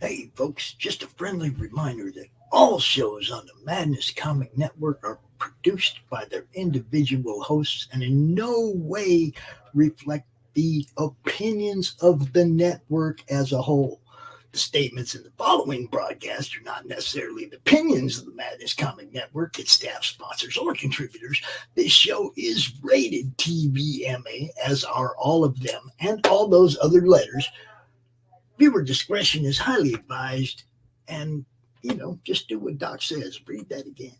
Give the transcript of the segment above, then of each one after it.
Hey, folks, just a friendly reminder that all shows on the Madness Comic Network are produced by their individual hosts and in no way reflect the opinions of the network as a whole. The statements in the following broadcast are not necessarily the opinions of the Madness Comic Network, its staff, sponsors, or contributors. This show is rated TVMA, as are all of them and all those other letters. Viewer discretion is highly advised. And, just do what Doc says. Read that again.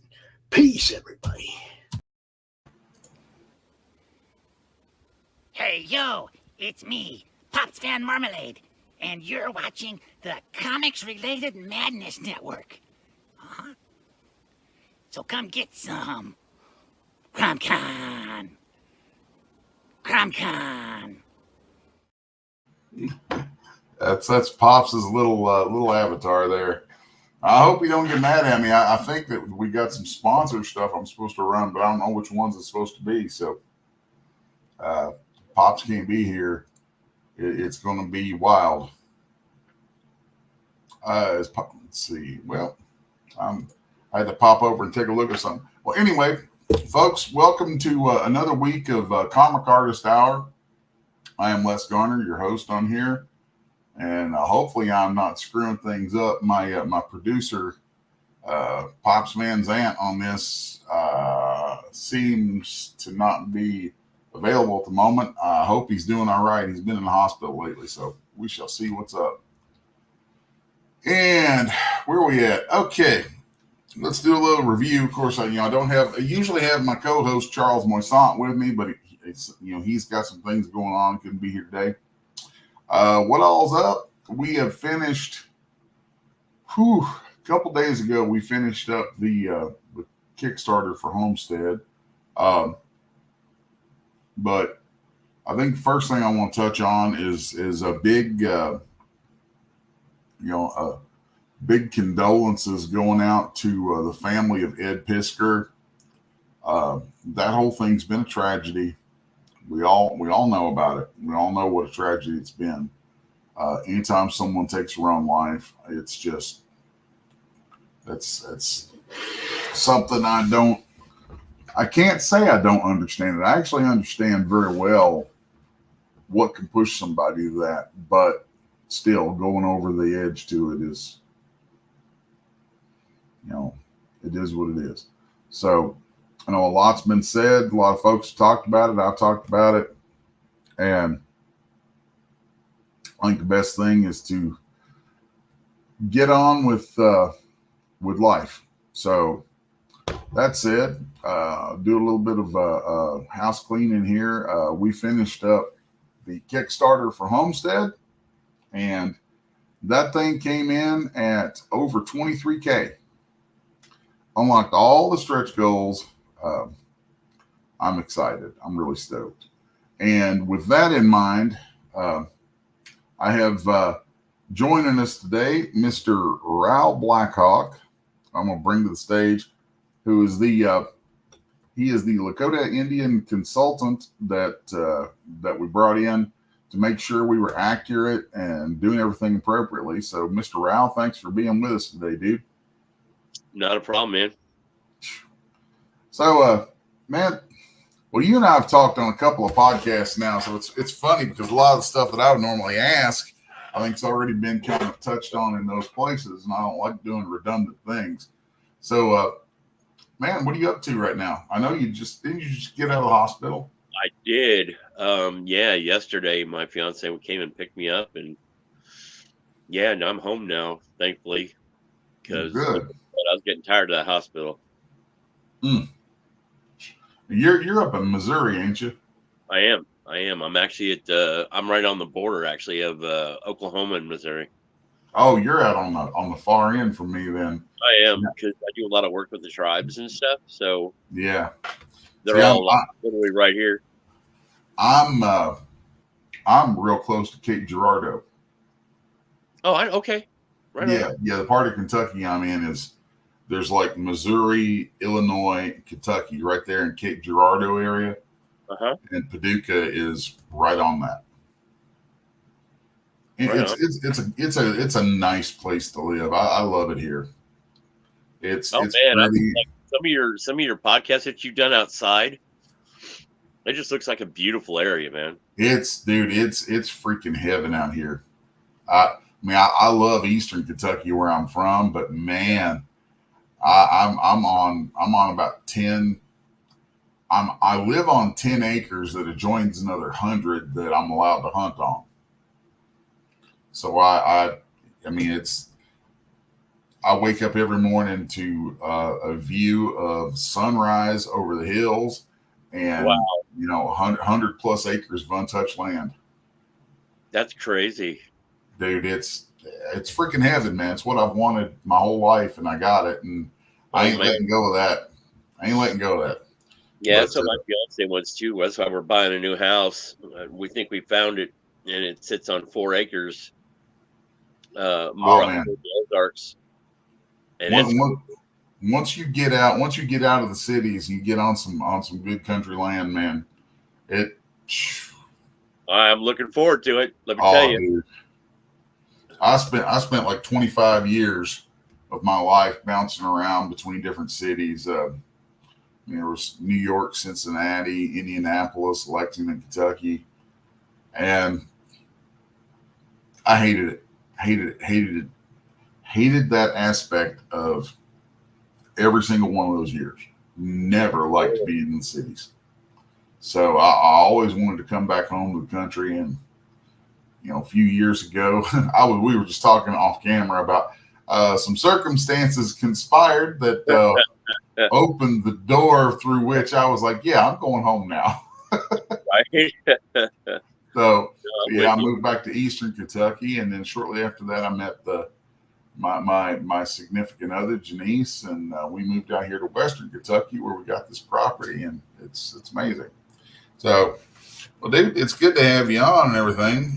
Peace, everybody. Hey, yo, it's me, Pops Van Marmalade, and you're watching the Comics-Related Madness Network. Uh-huh. So come get some. CromCon. CromCon. That's Pops' little avatar there. I hope you don't get mad at me. I think that we got some sponsor stuff I'm supposed to run, but I don't know which ones it's supposed to be. So Pops can't be here. It's going to be wild. Let's see. Well, I had to pop over and take a look at something. Well, anyway, folks, welcome to another week of Comic Artist Hour. I am Les Garner, your host on here. And hopefully I'm not screwing things up. My producer, Pops Van Zant, on this seems to not be available at the moment. I hope he's doing all right. He's been in the hospital lately, so we shall see what's up. And where are we at? Okay, let's do a little review. Of course, I usually have my co-host Charles Moisant with me, but he's got some things going on. Couldn't be here today. What all's up? We have finished, a couple days ago, we finished up the Kickstarter for Homestead. But I think the first thing I want to touch on is a big, big condolences going out to the family of Ed Pisker. That whole thing's been a tragedy. We all know about it. We all know what a tragedy it's been. Anytime someone takes their own life, it's just that's something I can't say I don't understand it. I actually understand very well what can push somebody to that, but still going over the edge to it is, it is what it is. So I know a lot's been said. A lot of folks have talked about it. I've talked about it. And I think the best thing is to get on with life. So that said, do a little bit of house cleaning here. We finished up the Kickstarter for Homestead, and that thing came in at over 23K. Unlocked all the stretch goals. I'm excited. I'm really stoked. And with that in mind, I have joining us today, Mr. Raoul Blackhawk. I'm going to bring to the stage, who is he is the Lakota Indian consultant that we brought in to make sure we were accurate and doing everything appropriately. So, Mr. Raoul, thanks for being with us today, dude. Not a problem, man. So, man, well, you and I have talked on a couple of podcasts now, so it's funny because a lot of the stuff that I would normally ask, I think it's already been kind of touched on in those places, and I don't like doing redundant things. So, man, what are you up to right now? I know didn't you just get out of the hospital? I did. Yesterday my fiance came and picked me up, and no, I'm home now, thankfully, because I was getting tired of that hospital. You're up in Missouri, ain't you? I am. I'm actually I'm right on the border, actually, of Oklahoma and Missouri. Oh, you're out on the far end from me then. I am, because I do a lot of work with the tribes and stuff. So yeah, they're all literally right here. I'm real close to Cape Girardeau. Oh, okay. Right. Yeah. The part of Kentucky I'm in there's like Missouri, Illinois, Kentucky, right there in Cape Girardeau area. And Paducah is right on that. It's a nice place to live. I love it here. It's man, pretty. Like some of your podcasts that you've done outside, it just looks like a beautiful area, man. It's freaking heaven out here. I mean, I love Eastern Kentucky where I'm from, but man, I'm on about 10. I live on 10 acres that adjoins another 100 that I'm allowed to hunt on. So I mean, I wake up every morning to a view of sunrise over the hills and, 100 plus acres of untouched land. That's crazy. Dude, it's freaking heaven, man. It's what I've wanted my whole life, and I got it, and I ain't letting go of that. Yeah, that's what my fiance wants too. That's why we're buying a new house. We think we found it, and it sits on 4 acres. More up the Ozarks. And once you get out of the cities, you get on some good country land, man. I'm looking forward to it. Let me tell you. Dude. I spent like 25 years of my life bouncing around between different cities. There was New York, Cincinnati, Indianapolis, Lexington, Kentucky, and I hated it. Hated that aspect of every single one of those years. Never liked being in the cities. So I always wanted to come back home to the country. And, a few years ago, we were just talking off camera about some circumstances conspired that opened the door through which I was like, yeah, I'm going home now. Right. So I moved back to Eastern Kentucky, and then shortly after that, I met my significant other, Janice, and we moved out here to Western Kentucky where we got this property, and it's amazing. So, well, dude, it's good to have you on and everything.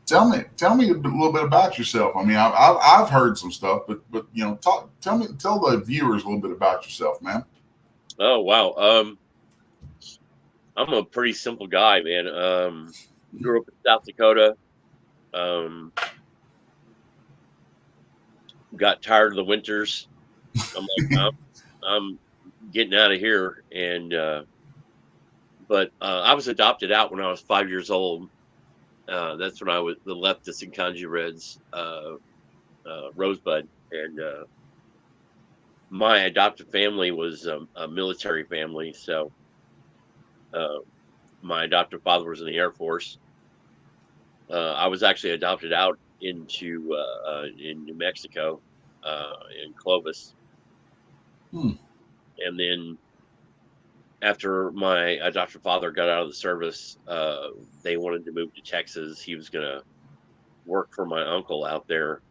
Tell me a little bit about yourself. I mean, I've heard some stuff, but tell the viewers a little bit about yourself, man. Oh wow, I'm a pretty simple guy, man. Grew up in South Dakota. Got tired of the winters. I'm like, I'm getting out of here. And but I was adopted out when I was 5 years old. That's when I was left the Sinkanji Reds, Rosebud, and my adoptive family was a military family. So my adoptive father was in the Air Force. I was actually adopted out into in New Mexico, in Clovis. And then after my adoptive father got out of the service, they wanted to move to Texas. He was going to work for my uncle out there.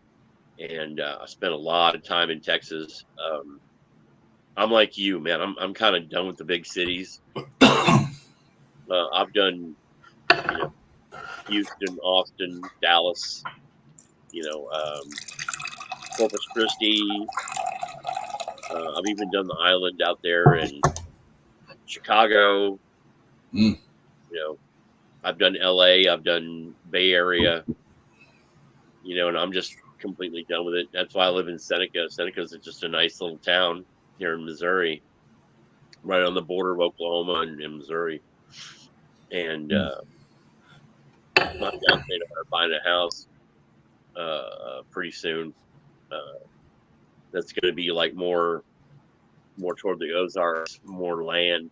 And I spent a lot of time in Texas. I'm like you, man. I'm kind of done with the big cities. I've done, Houston, Austin, Dallas, Corpus Christi. I've even done the island out there in Chicago. I've done LA. I've done Bay Area. And I'm just completely done with it. That's why I live in Seneca. Seneca's just a nice little town here in Missouri, right on the border of Oklahoma and Missouri. And my fiance and I are buying a house pretty soon. That's going to be like more toward the Ozarks, more land.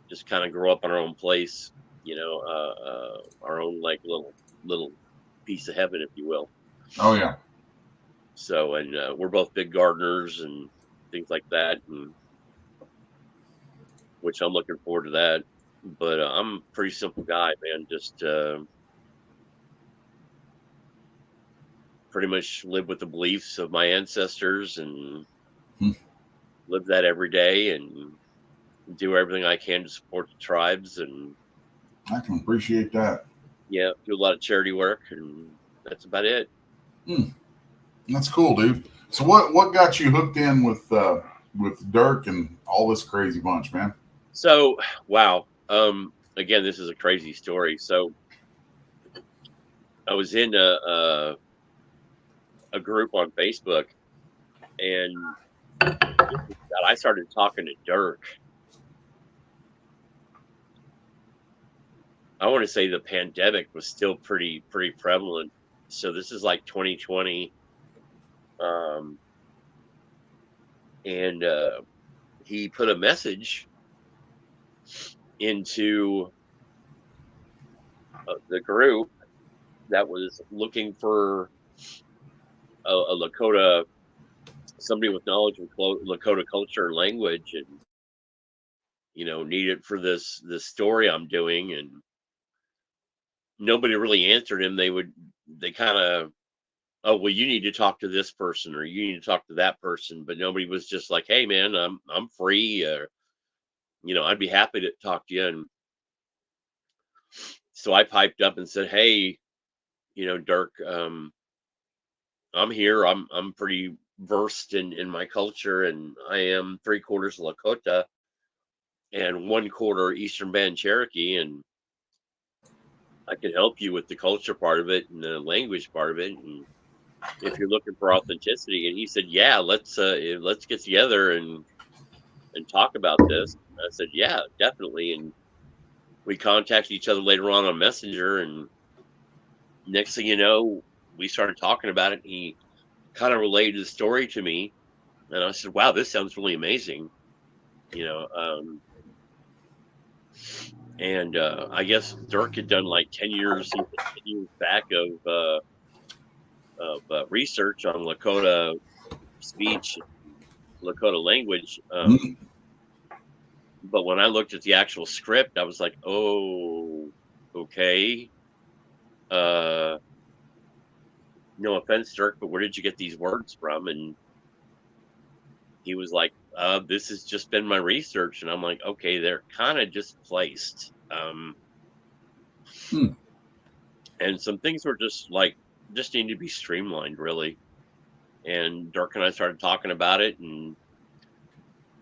Just kind of grow up in our own place, our own like little piece of heaven, if you will. Oh yeah. So, and we're both big gardeners and things like that, and which I'm looking forward to that. But I'm a pretty simple guy, man. Just pretty much live with the beliefs of my ancestors and live that every day and do everything I can to support the tribes. And I can appreciate that. Yeah, do a lot of charity work, and that's about it. That's cool, dude. So what got you hooked in with Dirk and all this crazy bunch, man? So, wow. Again, this is a crazy story. So I was in a group on Facebook, and I started talking to Dirk. I want to say the pandemic was still pretty prevalent. So this is like 2020. And he put a message into the group that was looking for a Lakota, somebody with knowledge of Lakota culture and language, and needed for this story I'm doing. And nobody really answered him. They kind of, oh, well, you need to talk to this person, or you need to talk to that person, but nobody was just like, hey man, I'm free, I'd be happy to talk to you. And so I piped up and said, hey, Dirk, I'm here. I'm pretty versed in my culture, and I am 3/4 Lakota and 1/4 Eastern Band Cherokee, and I can help you with the culture part of it and the language part of it, and if you're looking for authenticity. And he said, yeah, let's get together and talk about this. I said, yeah, definitely. And we contacted each other later on Messenger, and next thing you know, we started talking about it. He kind of related the story to me, and I said, wow, this sounds really amazing. And I guess Dirk had done like 10 years back of research on Lakota speech, Lakota language. But when I looked at the actual script, I was like, oh, okay. No offense, Dirk, but where did you get these words from? And he was like, this has just been my research. And I'm like, okay, they're kind of displaced. And some things were just need to be streamlined, really. And Dirk and I started talking about it, and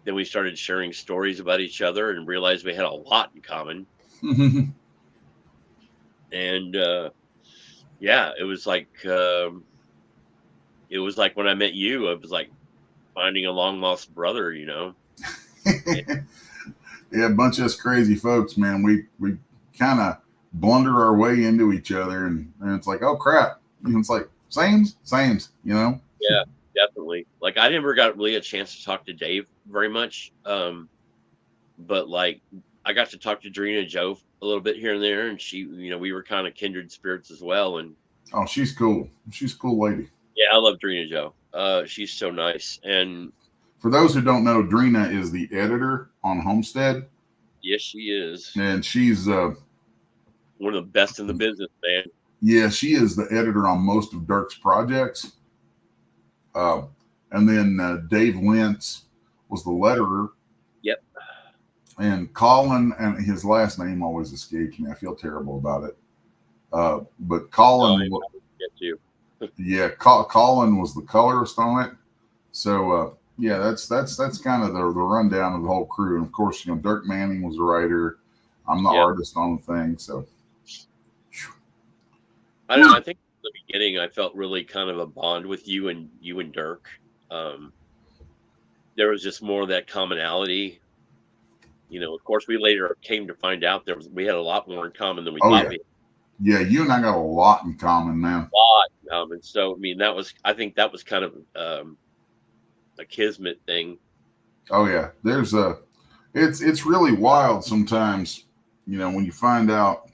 then we started sharing stories about each other and realized we had a lot in common. And yeah, it was like when I met you, it was like finding a long lost brother, Yeah, a bunch of us crazy folks, man. We kind of blunder our way into each other, and it's like, oh crap, it's like sames, Yeah, definitely. Like, I never got really a chance to talk to Dave very much, but like I got to talk to Drina and Joe a little bit here and there, and she, we were kind of kindred spirits as well. And oh, she's cool. She's a cool lady. Yeah, I love Drina Joe. She's so nice. And for those who don't know, Drina is the editor on Homestead. Yes, she is. And she's one of the best in the business, man. Yeah, she is the editor on most of Dirk's projects. And then Dave Lentz was the letterer. Yep. And Colin, and his last name always escapes me. I feel terrible about it. But Colin, yeah, Colin was the colorist on it. So yeah, that's kind of the rundown of the whole crew. And of course, Dirk Manning was the writer. I'm the artist on the thing. So I don't know. I think in the beginning I felt really kind of a bond with you and Dirk. There was just more of that commonality. Of course, we later came to find out we had a lot more in common than we thought. Yeah, you and I got a lot in common, man. A lot in common. So I think that was kind of a kismet thing. Oh yeah, it's really wild sometimes, when you find out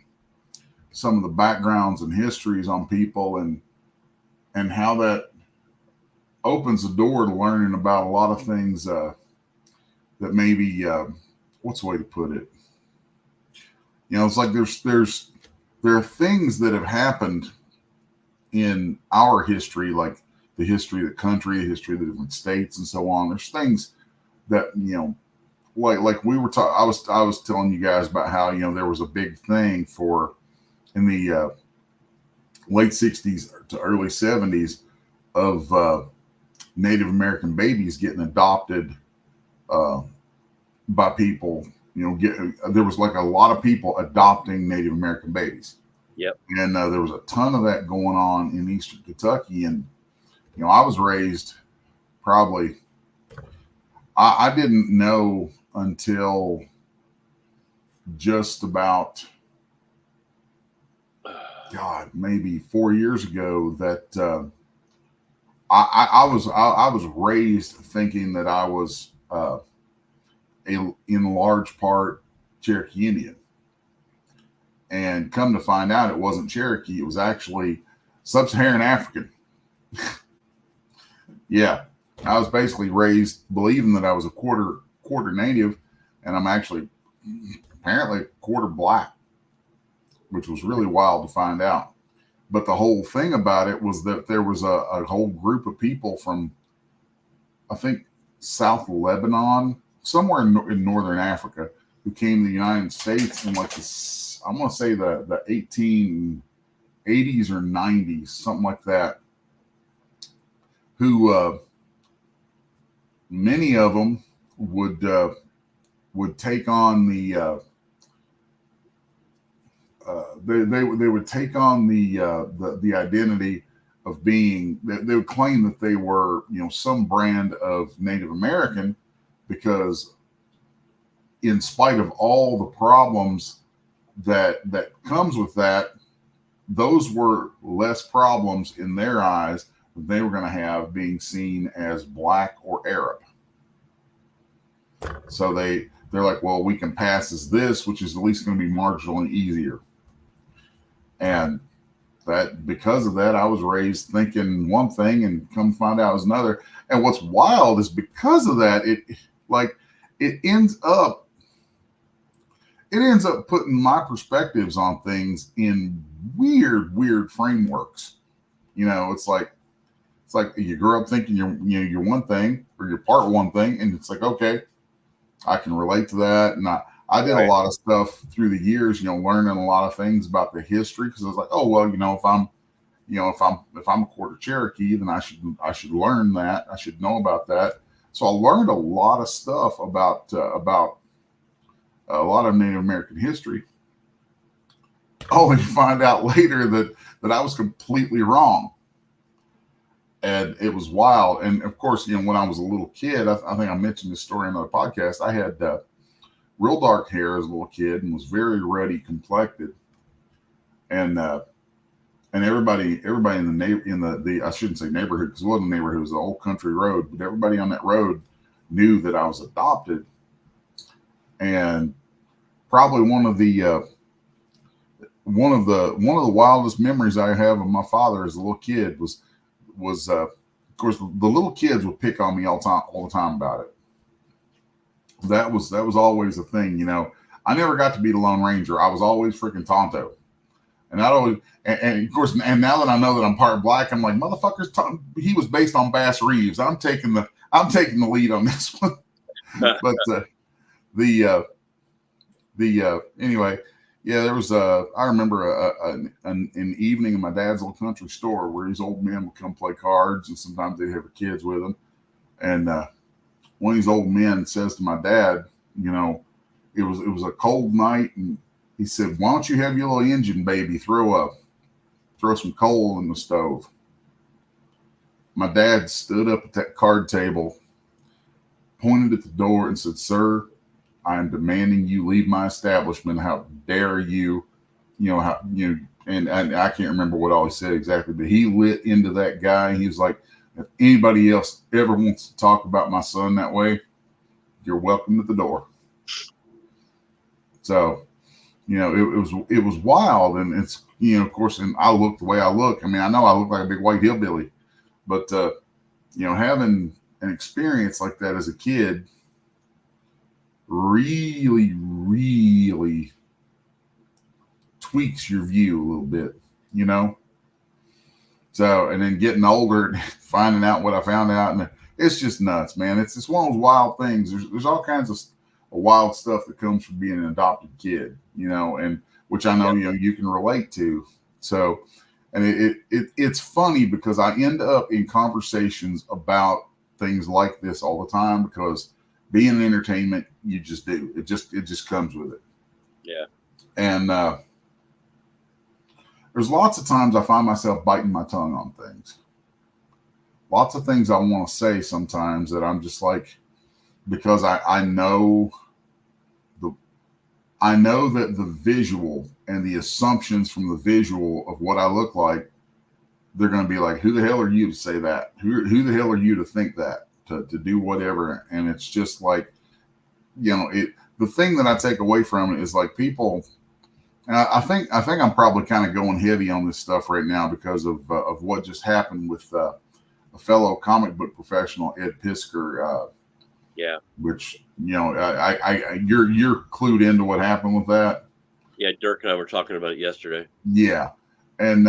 some of the backgrounds and histories on people, and how that opens the door to learning about a lot of things that maybe what's the way to put it? It's like there are things that have happened in our history, like the history of the country, the history of the different states, and so on. There's things that like we were I was telling you guys about how there was a big thing in the late 60s to early 70s of Native American babies getting adopted by people. There was like a lot of people adopting Native American babies. Yep. And there was a ton of that going on in Eastern Kentucky. And, I was raised probably, I didn't know until just about, God, maybe 4 years ago that I was raised thinking that I was in large part Cherokee Indian, and come to find out it wasn't Cherokee. It was actually Sub-Saharan African. Yeah, I was basically raised believing that I was a quarter native, and I'm actually apparently quarter black, which was really wild to find out. But the whole thing about it was that there was a whole group of people from, I think, South Lebanon, somewhere in northern Africa, who came to the United States in like I'm going to say the 1880s or 90s, something like that, who many of them would take on the they would take on the identity of being, they would claim that they were, some brand of Native American, because in spite of all the problems that comes with that, those were less problems in their eyes than they were going to have being seen as black or Arab. So they're like, well, we can pass as this, which is at least going to be marginally easier. And that, because of that, I was raised thinking one thing and come find out it was another. And what's wild is because of that, it ends up putting my perspectives on things in weird frameworks. It's like you grew up thinking you're one thing, or you're part one thing, and it's like, okay, I can relate to that. And I did a lot of stuff through the years, learning a lot of things about the history, because I was like, oh well, if I'm a quarter Cherokee, then I should learn that. I should know about that. So I learned a lot of stuff about a lot of Native American history. Only to find out later that I was completely wrong. And it was wild. And of course, when I was a little kid, I think I mentioned this story in another podcast. I had real dark hair as a little kid and was very ruddy complected. And everybody in the I shouldn't say neighborhood, because it wasn't a neighborhood, it was an old country road, but everybody on that road knew that I was adopted. And probably one of the wildest memories I have of my father as a little kid was of course the little kids would pick on me all the time about it. That was always a thing. I never got to be the Lone Ranger. I was always freaking Tonto. And I'd always, and of course, and now that I know that I'm part black, I'm like, motherfuckers, he was based on Bass Reeves. I'm taking the lead on this one. But anyway, yeah, there was I remember an evening in my dad's old country store where these old men would come play cards, and sometimes they'd have their kids with them. And one of these old men says to my dad, it was a cold night, and he said, "Why don't you have your little engine baby throw some coal in the stove?" My dad stood up at that card table, pointed at the door, and said, "Sir, I am demanding you leave my establishment. How dare you?" And I can't remember what all he said exactly, but he lit into that guy. He was like, "If anybody else ever wants to talk about my son that way, you're welcome at the door." So, it was wild. And it's, of course, and I look the way I look. I mean, I know I look like a big white hillbilly, but, having an experience like that as a kid really, really tweaks your view a little bit, So, and then getting older, finding out what I found out, and it's just nuts, man. It's just one of those wild things. There's all kinds of wild stuff that comes from being an adopted kid, and which I know, you can relate to. So, and it's funny because I end up in conversations about things like this all the time, because being in entertainment, you just do. It just comes with it. Yeah. And there's lots of times I find myself biting my tongue on things. Lots of things I want to say sometimes that I'm just like, because I know that the visual and the assumptions from the visual of what I look like, they're going to be like, who the hell are you to say that? Who the hell are you to think that, to do whatever? And it's just like, the thing that I take away from it is like people, and I think I'm probably kind of going heavy on this stuff right now because of what just happened with a fellow comic book professional, Ed Pisker. Yeah. Which, you're clued into what happened with that. Yeah, Dirk and I were talking about it yesterday. Yeah. And,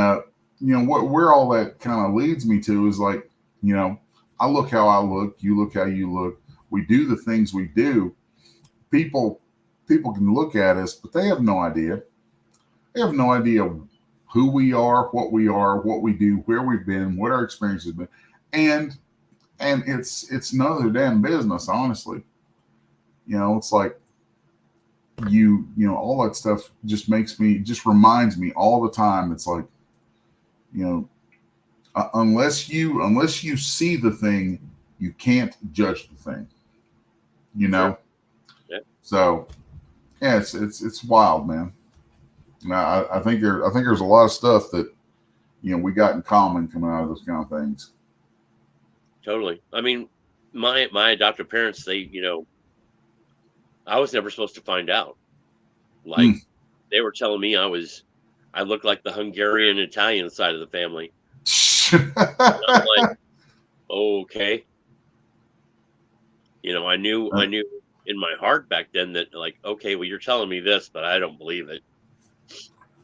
where all that kind of leads me to is like, I look how I look, you look how you look. We do the things we do. People can look at us, but they have no idea. They have no idea who we are, what we do, where we've been, what our experience has been. And it's none of their damn business, honestly. It's like all that stuff just reminds me all the time. It's like, unless you see the thing, you can't judge the thing. Sure. Yeah. So yeah, it's wild, man. Now I think there's a lot of stuff that we got in common coming out of those kind of things. Totally. I mean, my adoptive parents, they, I was never supposed to find out. Like they were telling me I looked like the Hungarian Italian side of the family. And I'm like, okay. I knew in my heart back then that like, okay, well, you're telling me this, but I don't believe it.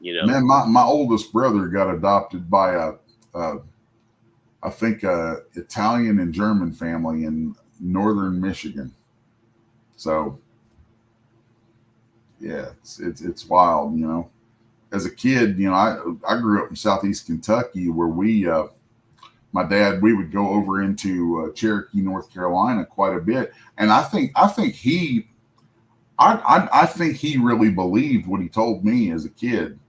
Man, my oldest brother got adopted by I think Italian and German family in northern Michigan. So yeah, it's wild, As a kid, I grew up in southeast Kentucky where my dad, we would go over into Cherokee, North Carolina quite a bit. And I think he really believed what he told me as a kid,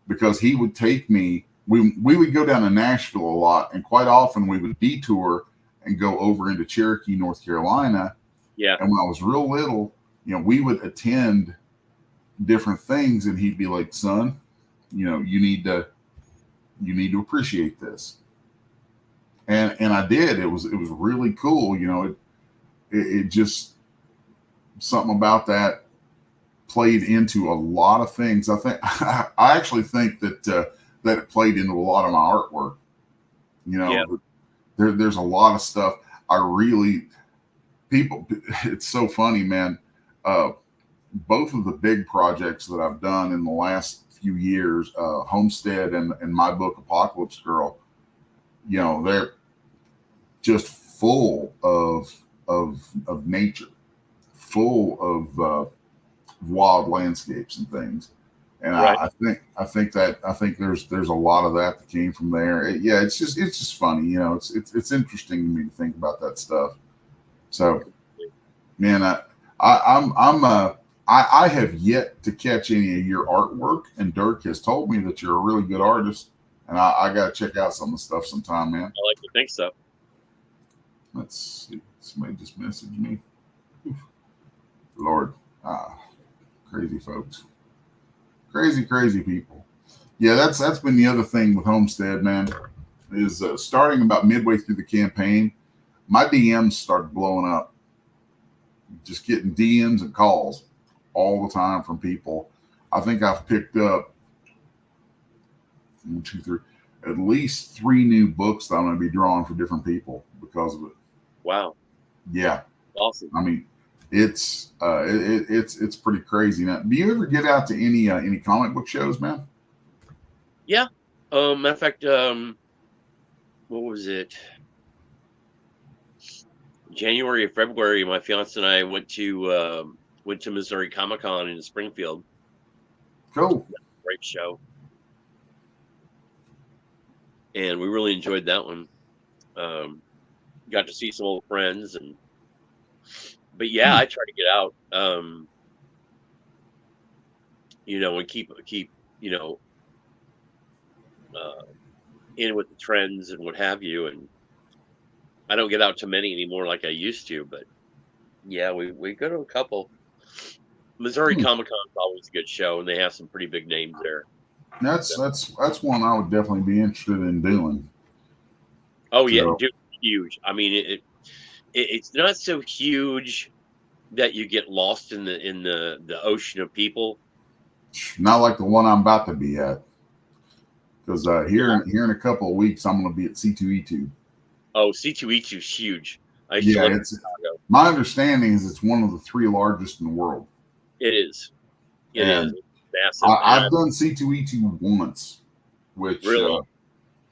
because he would take me, we would go down to Nashville a lot, and quite often we would detour and go over into Cherokee, North Carolina. Yeah. And when I was real little, we would attend different things, and he'd be like, son, you need to appreciate this. And I did. It was really cool. It just, something about that played into a lot of things. I actually think that it played into a lot of my artwork. There's a lot of stuff it's so funny, man. Both of the big projects that I've done in the last few years, Homestead and my book Apocalypse Girl, they're just full of nature, full of wild landscapes and things. And right. I think there's a lot of that came from there. It's just funny, it's interesting to me to think about that stuff. So, man, I have yet to catch any of your artwork, and Dirk has told me that you're a really good artist, and I got to check out some of the stuff sometime, man. I like to think so. Let's see. Somebody just messaged me. Oof. Lord, crazy folks, crazy people. Yeah, that's been the other thing with Homestead, man. Is starting about midway through the campaign, my DMs started blowing up. Just getting DMs and calls all the time from people. I think I've picked up 1, 2, 3, at least 3 new books that I'm going to be drawing for different people because of it. Wow. Yeah. Awesome. I mean, it's pretty crazy. Now, do you ever get out to any comic book shows, man? Yeah. Matter of fact, what was it? January or February, my fiance and I went to Missouri Comic-Con in Springfield. Cool. Great show. And we really enjoyed that one. Got to see some old friends, but yeah, I try to get out, and keep, in with the trends and what have you. And I don't get out to many anymore like I used to, but yeah, we go to a couple. Missouri Comic Con is always a good show, and they have some pretty big names there. That's one I would definitely be interested in doing. Oh yeah, dude, huge. I mean, it's not so huge that you get lost in the ocean of people. Not like the one I'm about to be at, because here in a couple of weeks I'm going to be at C2E2. Oh, C2E2 is huge. Yeah, it's my understanding is it's one of the 3 largest in the world. It is. It is massive. I've done C2E2 once, which really,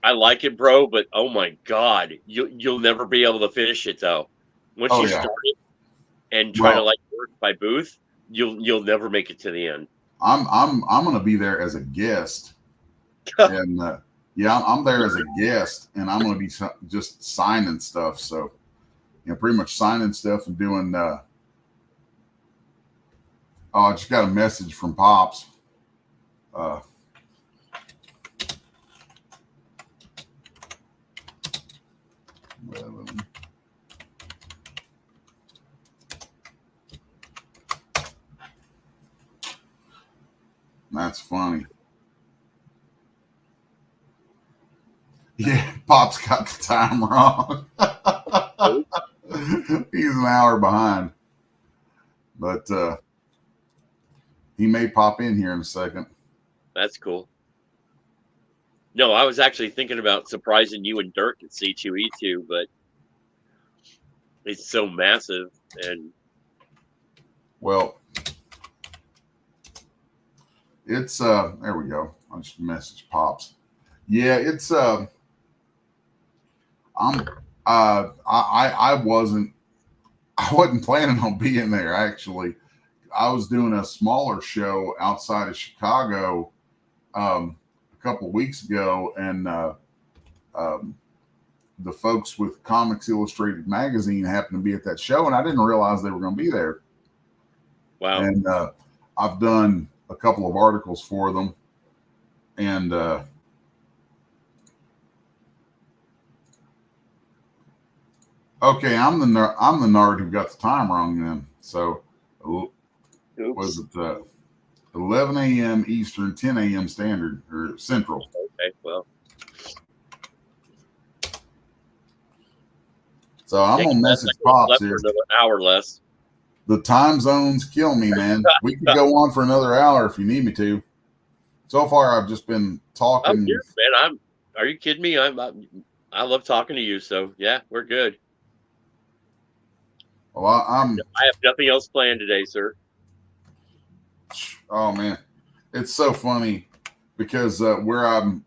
I like it, bro. But oh my god, you'll never be able to finish it though. Once you start it and try to like work by booth, you'll never make it to the end. I'm going to be there as a guest, and I'm there as a guest, and I'm going to be just signing stuff. So, pretty much signing stuff and doing. I just got a message from Pops. That's funny. Yeah, Pop's got the time wrong. He's an hour behind. But he may pop in here in a second. That's cool. No, I was actually thinking about surprising you and Dirk at C2E2, but it's so massive. And well, it's there we go. I just messaged Pops. Yeah, it's I wasn't planning on being there actually. I was doing a smaller show outside of Chicago a couple of weeks ago, and the folks with Comics Illustrated magazine happened to be at that show, and I didn't realize they were going to be there. Wow! And I've done a couple of articles for them, and okay, I'm the nerd who got the time wrong then. So, was it 11 a.m. Eastern, 10 a.m. Standard or Central? Okay, well. So I'm gonna message Pops here. Another hour less. The time zones kill me, man. We could go on for another hour if you need me to. So far, I've just been talking. I'm here, man. Are you kidding me? I love talking to you. So yeah, we're good. Well, I have nothing else planned today, sir. Oh man, it's so funny because where I'm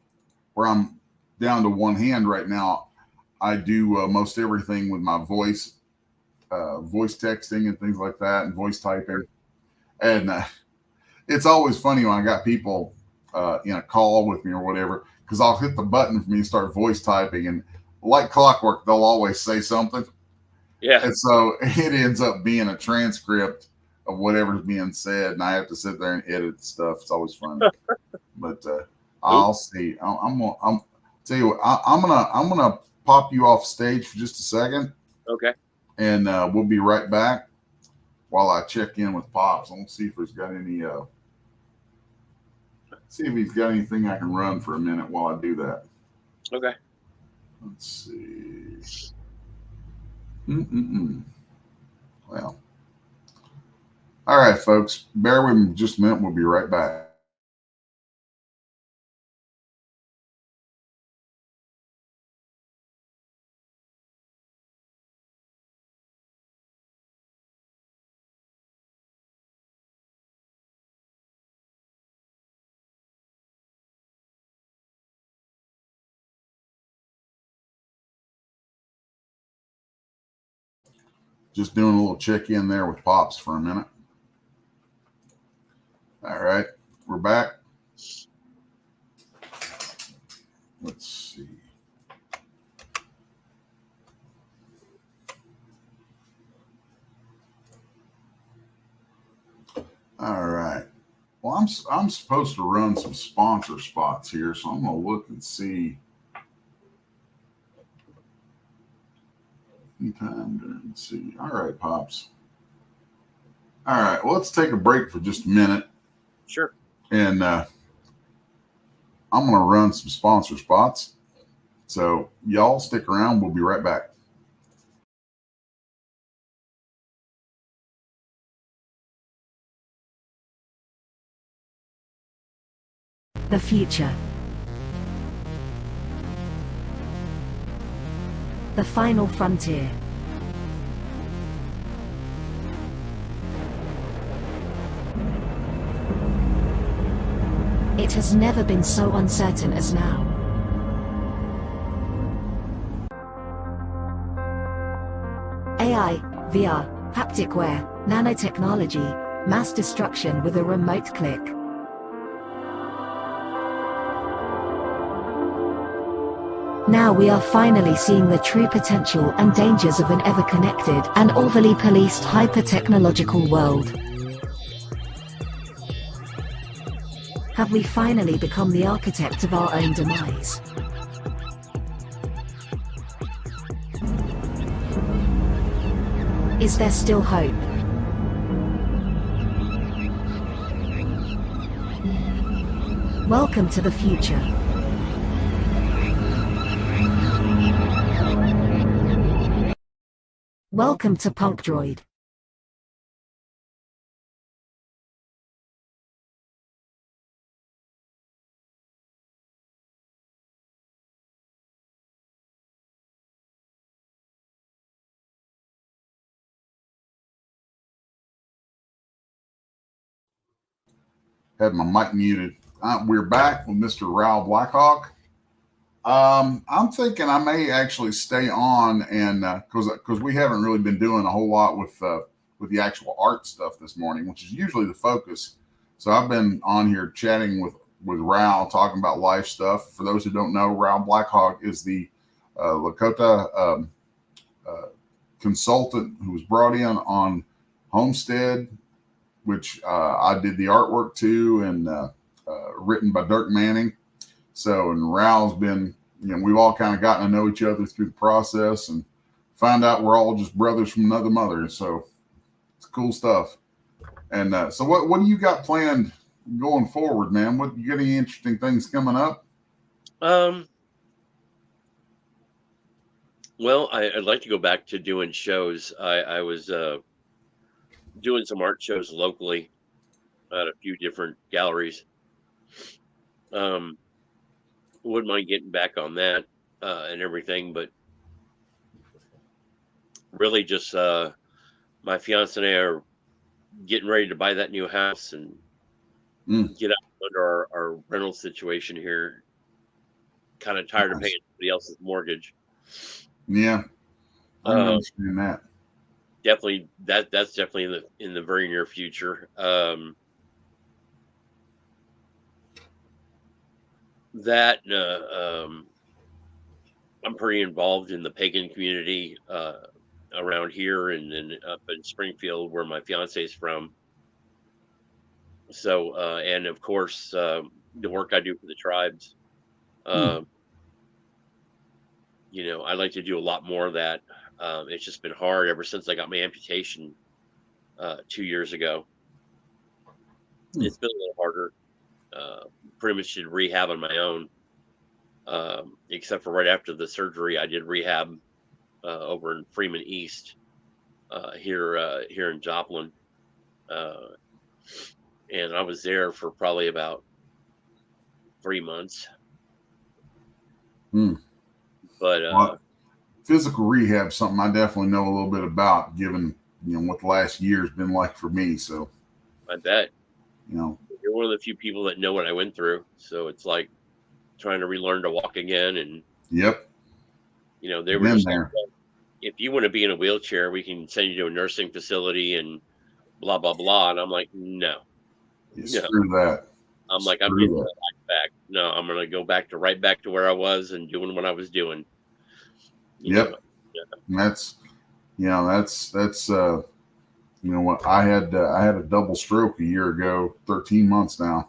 down to one hand right now, I do most everything with my voice texting and things like that, and voice typing. And it's always funny when I got people in a call with me or whatever, because I'll hit the button for me to start voice typing, and like clockwork, they'll always say something. Yeah. And so it ends up being a transcript of whatever's being said, and I have to sit there and edit stuff. It's always fun. But I'll see. I'm tell you what, I'm gonna pop you off stage for just a second. Okay. And we'll be right back while I check in with Pops. I'm gonna see if there's got any see if he's got anything I can run for a minute while I do that. Okay. Let's see. Well, all right, folks. Bear with me just a minute. We'll be right back. Just doing a little check-in there with Pops for a minute. All right, we're back. Let's see. All right. Well, I'm supposed to run some sponsor spots here, so I'm gonna look and see. Anytime, let's see. All right, Pops. All right, well, let's take a break for just a minute. Sure. And I'm going to run some sponsor spots. So y'all stick around. We'll be right back. The future. The final frontier. It has never been so uncertain as now. AI, VR, haptic wear, nanotechnology, mass destruction with a remote click. Now we are finally seeing the true potential and dangers of an ever-connected and overly policed hyper-technological world. Have we finally become the architect of our own demise? Is there still hope? Welcome to the future. Welcome to Punk Droid. Had my mic muted. We're back with Mr. Raoul Blackhawk. I'm thinking I may actually stay on, and because we haven't really been doing a whole lot with the actual art stuff this morning, which is usually the focus. So I've been on here chatting with Raoul, talking about life stuff. For those who don't know, Raoul Blackhawk is the Lakota consultant who was brought in on Homestead, which I did the artwork to, and written by Dirk Manning. So, and Raoul's been, we've all kind of gotten to know each other through the process and find out we're all just brothers from another mother. So it's cool stuff. And so what do you got planned going forward, man? What, you got any interesting things coming up? Well, I'd like to go back to doing shows. I was doing some art shows locally at a few different galleries. Wouldn't mind getting back on that and everything, but really just my fiance and I are getting ready to buy that new house and get out under our rental situation here. Kind of tired of paying somebody else's mortgage. Yeah, I understand that. Definitely, that's definitely in the very near future. I'm pretty involved in the pagan community around here and up in Springfield, where my fiance is from. So, and of course, the work I do for the tribes. I'd like to do a lot more of that. It's just been hard ever since I got my amputation 2 years ago. It's been a little harder. Pretty much did rehab on my own, except for right after the surgery. I did rehab over in Freeman East here in Joplin, and I was there for probably about 3 months. But physical rehab, something I definitely know a little bit about, given what the last year's been like for me. So I bet you're one of the few people that know what I went through. So it's like trying to relearn to walk again. And yep, they were just like, well, if you want to be in a wheelchair, we can send you to a nursing facility and blah blah blah. And I'm like, no. Screw that. I'm like, I'm getting my life back. No, I'm gonna go right back to where I was and doing what I was doing. Yep. That's You know what? I had a double stroke a year ago, 13 months now.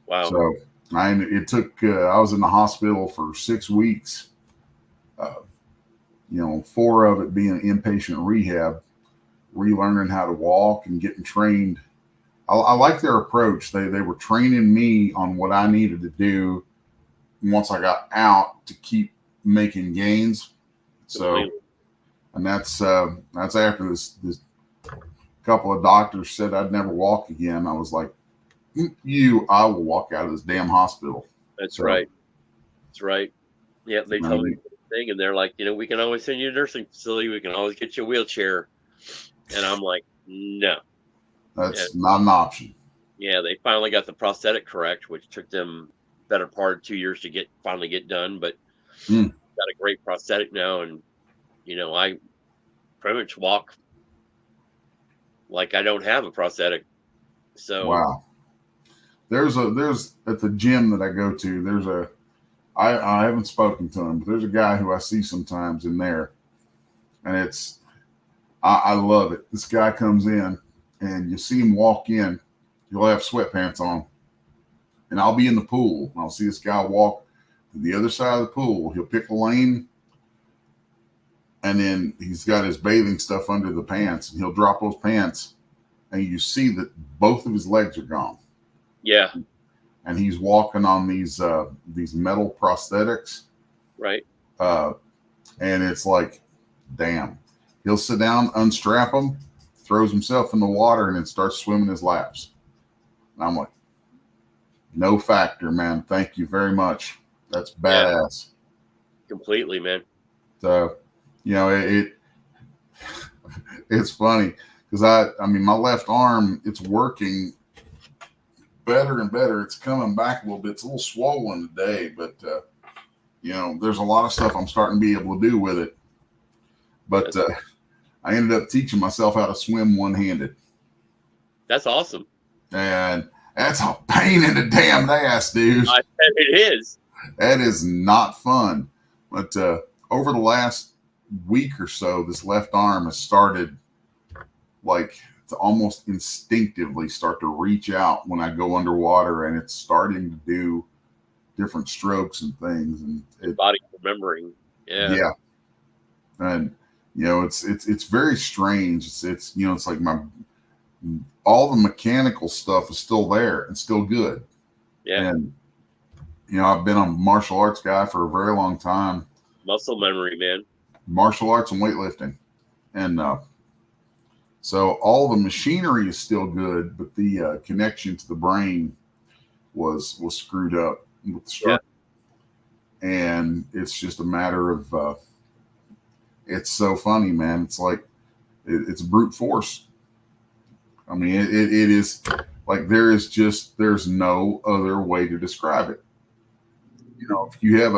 Wow. So I was in the hospital for 6 weeks. You know, 4 of it being inpatient rehab, relearning how to walk and getting trained. I like their approach. They were training me on what I needed to do once I got out to keep making gains. So, and that's after this couple of doctors said I'd never walk again. I was like, I will walk out of this damn hospital. That's right. That's right. Yeah, they told me the thing, and they're like, you know, we can always send you to a nursing facility. We can always get you a wheelchair. And I'm like, no. That's not an option. Yeah, they finally got the prosthetic correct, which took them better part of 2 years to finally get done. But got a great prosthetic now, and you know, I pretty much walk like I don't have a prosthetic. So wow. There's at the gym that I go to, I haven't spoken to him, but there's a guy who I see sometimes in there, and I love it. This guy comes in, and you see him walk in, he'll have sweatpants on, and I'll be in the pool, and I'll see this guy walk to the other side of the pool. He'll pick a lane, and then he's got his bathing stuff under the pants, and he'll drop those pants, and you see that both of his legs are gone. Yeah. And he's walking on these metal prosthetics. Right. And it's like, damn. He'll sit down, unstrap them, throws himself in the water, and then starts swimming his laps. And I'm like, no factor, man. Thank you very much. That's badass. Yeah. Completely, man. So, you know, it's funny because I mean, my left arm, it's working better and better. It's coming back a little bit. It's a little swollen today, but you know, there's a lot of stuff I'm starting to be able to do with it. But I ended up teaching myself how to swim one-handed. That's awesome. And that's a pain in the damn ass, dude. I bet it is. That is not fun. But over the last week or so, this left arm has started like to almost instinctively start to reach out when I go underwater, and it's starting to do different strokes and things, and body remembering. Yeah. And you know, it's very strange. It's you know, it's like all the mechanical stuff is still there and still good. Yeah. And you know, I've been a martial arts guy for a very long time. Muscle memory, man. Martial arts and weightlifting, and so all the machinery is still good, but the connection to the brain was screwed up with the structure. Yeah. And it's just a matter of it's so funny, man. It's like it's brute force. I mean, it is like there's no other way to describe it. You know, if you have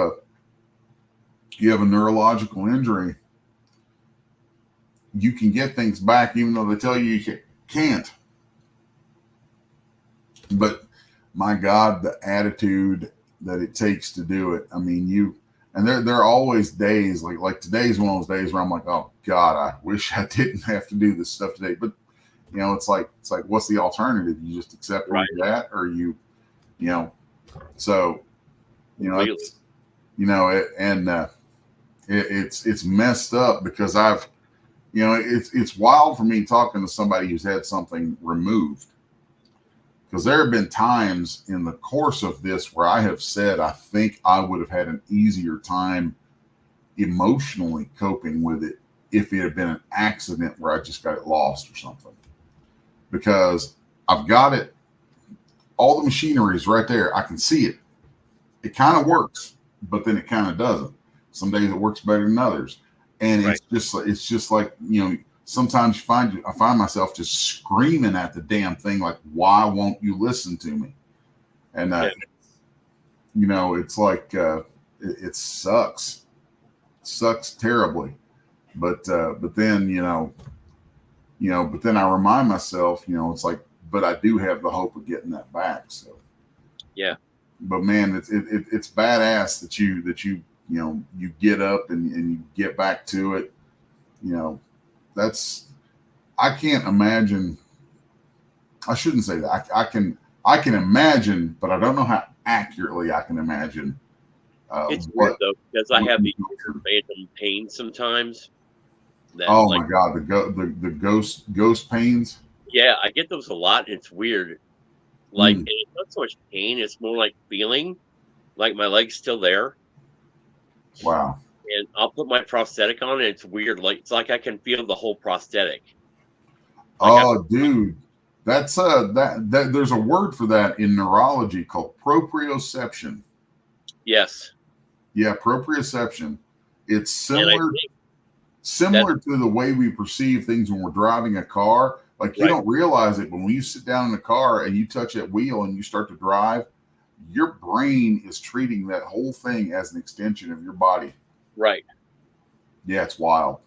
a neurological injury, you can get things back, even though they tell you can't. But my God, the attitude that it takes to do it. I mean, there are always days like today's one of those days where I'm like, oh God, I wish I didn't have to do this stuff today. But you know, it's like what's the alternative? You just accept where you're at, or you know. So you know, it's messed up because you know, it's wild for me talking to somebody who's had something removed, because there have been times in the course of this where I have said I think I would have had an easier time emotionally coping with it if it had been an accident where I just got it lost or something, because I've got it, all the machinery is right there. I can see it. It kind of works, but then it kind of doesn't. Some days it works better than others. And right. It's just like, you know, sometimes I find myself just screaming at the damn thing, like, why won't you listen to me? And, you know, it's like, it sucks. It sucks terribly. But then, but then I remind myself, you know, it's like, but I do have the hope of getting that back. So, yeah. But man, it's badass that you know, you get up and you get back to it. You know, that's I can't imagine. I shouldn't say that. I can imagine, but I don't know how accurately I can imagine. It's weird though, because I have these phantom pains sometimes. Oh my God, the ghost pains. Yeah, I get those a lot. It's weird. Like it's not so much pain; it's more like feeling like my leg's still there. Wow. And I'll put my prosthetic on, and it's weird. Like it's like I can feel the whole prosthetic. Like dude, that's that there's a word for that in neurology called proprioception. Yes. Yeah, proprioception. It's similar to the way we perceive things when we're driving a car. Like you don't realize it, but when you sit down in the car and you touch that wheel and you start to drive, your brain is treating that whole thing as an extension of your body. Right. Yeah, it's wild.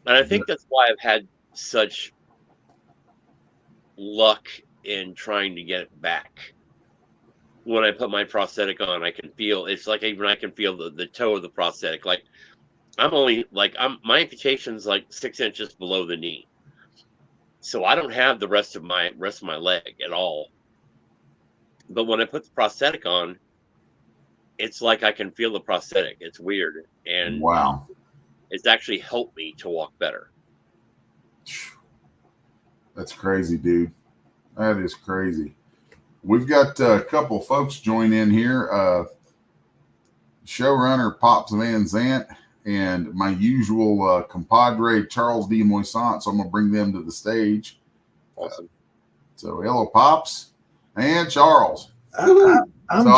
And I think that's why I've had such luck in trying to get it back. When I put my prosthetic on, I can feel, it's like even I can feel the toe of the prosthetic. Like my amputation's like 6 inches below the knee. So I don't have the rest of my leg at all. But when I put the prosthetic on, it's like I can feel the prosthetic. It's weird. And wow. It's actually helped me to walk better. That's crazy, dude. That is crazy. We've got a couple folks join in here. Showrunner Pops Van Zant and my usual compadre Charles D. Moisant. So I'm going to bring them to the stage. Awesome. So hello, Pops and Charles. I'm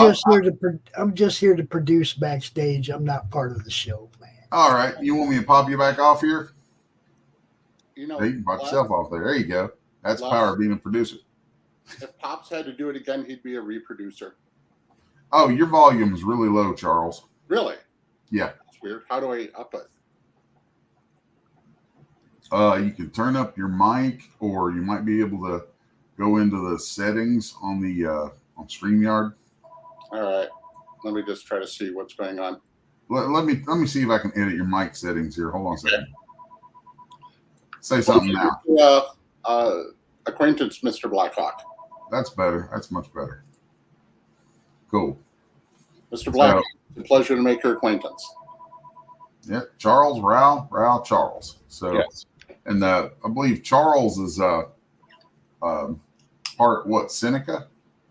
just here to produce backstage. I'm not part of the show, man. All right. You want me to pop you back off here? You know, Hey, you can pop yourself off there. There you go. That's power of being a producer. If Pops had to do it again, he'd be a reproducer. Oh, your volume is really low, Charles. Really? Yeah. That's weird. How do I up it? You can turn up your mic, or you might be able to go into the settings on the on StreamYard. All right. Let me just try to see what's going on. Let me see if I can edit your mic settings here. Hold on a second. Say something now. Acquaintance, Mr. Blackhawk. That's better. That's much better. Cool. Mr. Blackhawk, it's a pleasure to make your acquaintance. Yeah, Charles, Rao, Charles. So, yes. And I believe Charles is part what, Seneca?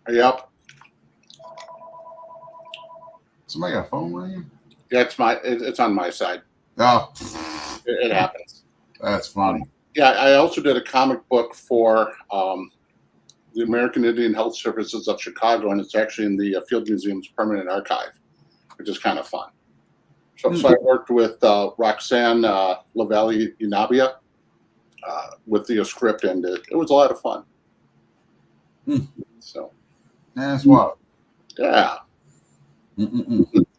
Yep. Somebody got a phone ringing? Yeah, it's on my side. Oh, It happens. That's funny. Yeah, I also did a comic book for the American Indian Health Services of Chicago, and it's actually in the Field Museum's permanent archive, which is kind of fun. So I worked with Roxanne LaValle Inabia with the script, and it was a lot of fun. So That's wild. Yeah.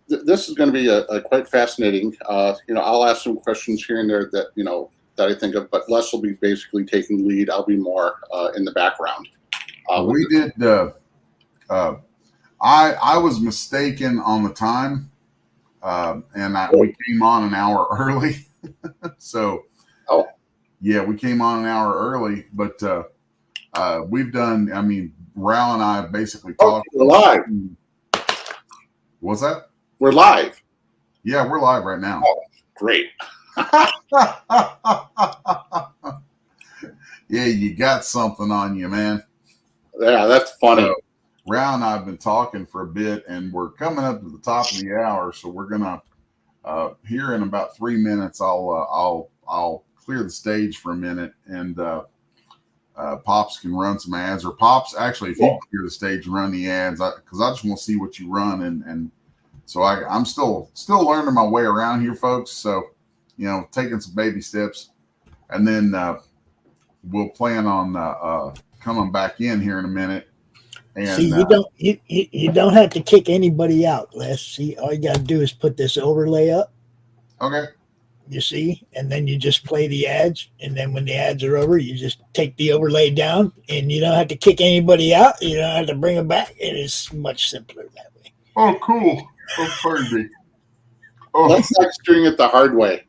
This is going to be a quite fascinating. I'll ask some questions here and there that I think of, but Les will be basically taking lead. I'll be more in the background. We did. I was mistaken on the time, and we came on an hour early. So, yeah, we came on an hour early, but we've done. I mean, Rao and I basically talked. We're live. What's that? We're live. Yeah, we're live right now. Oh, great. Yeah, you got something on you, man. Yeah, that's funny. So, Rao and I have been talking for a bit, and we're coming up to the top of the hour, so we're gonna here in about 3 minutes. I'll clear the stage for a minute, and Pops can run some ads, or Pops actually, if you clear the stage and run the ads, because I just want to see what you run, and so I'm still learning my way around here, folks. So taking some baby steps, and then we'll plan on coming back in here in a minute. And see, you don't have to kick anybody out, Les. See, all you got to do is put this overlay up. Okay. You see, and then you just play the ads, and then when the ads are over, you just take the overlay down, and you don't have to kick anybody out. You don't have to bring them back. It is much simpler that way. Oh, cool. Oh, crazy. Oh. Let's start doing it the hard way.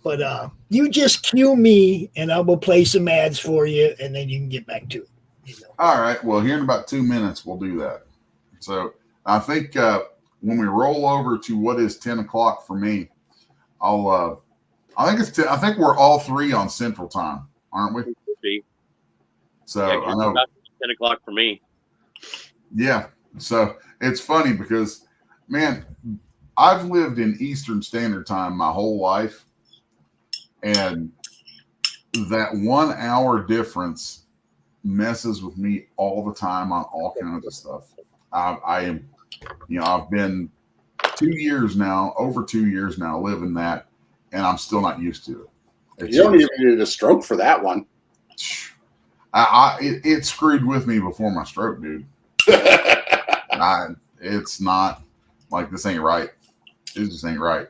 But you just cue me, and I will play some ads for you, and then you can get back to it. All right. Well, here in about 2 minutes, we'll do that. So I think when we roll over to what is 10 o'clock for me, I think we're all three on Central Time, aren't we? So yeah, I know 10 o'clock for me. Yeah. So it's funny because, man, I've lived in Eastern Standard Time my whole life, and that 1 hour difference messes with me all the time on all kinds of stuff. I am, I've been 2 years now, over 2 years now, living that, and I'm still not used to it. You don't even need a stroke for that one. It screwed with me before my stroke, dude. It's not like this ain't right. It just ain't right.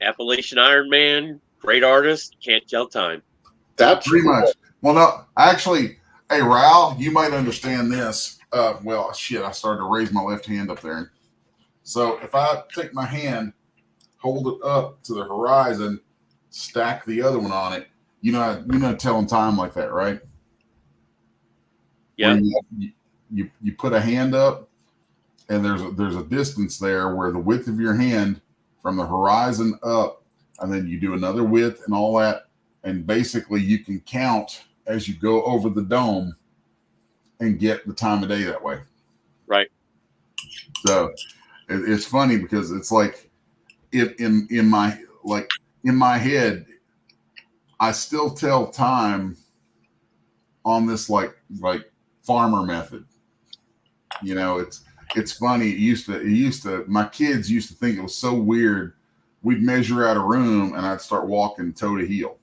Appalachian Iron Man, great artist, can't tell time. That's pretty much. Well, no, actually, hey, Raul, you might understand this. Well, shit, I started to raise my left hand up there. So if I take my hand, hold it up to the horizon, stack the other one on it, telling time like that, right? Yeah. You put a hand up, and there's a distance there where the width of your hand from the horizon up, and then you do another width and all that, and basically you can count as you go over the dome and get the time of day that way. Right. So it's funny because it's like in my head, I still tell time on this like farmer method. It's funny. It used to my kids used to think it was so weird. We'd measure out a room and I'd start walking toe to heel.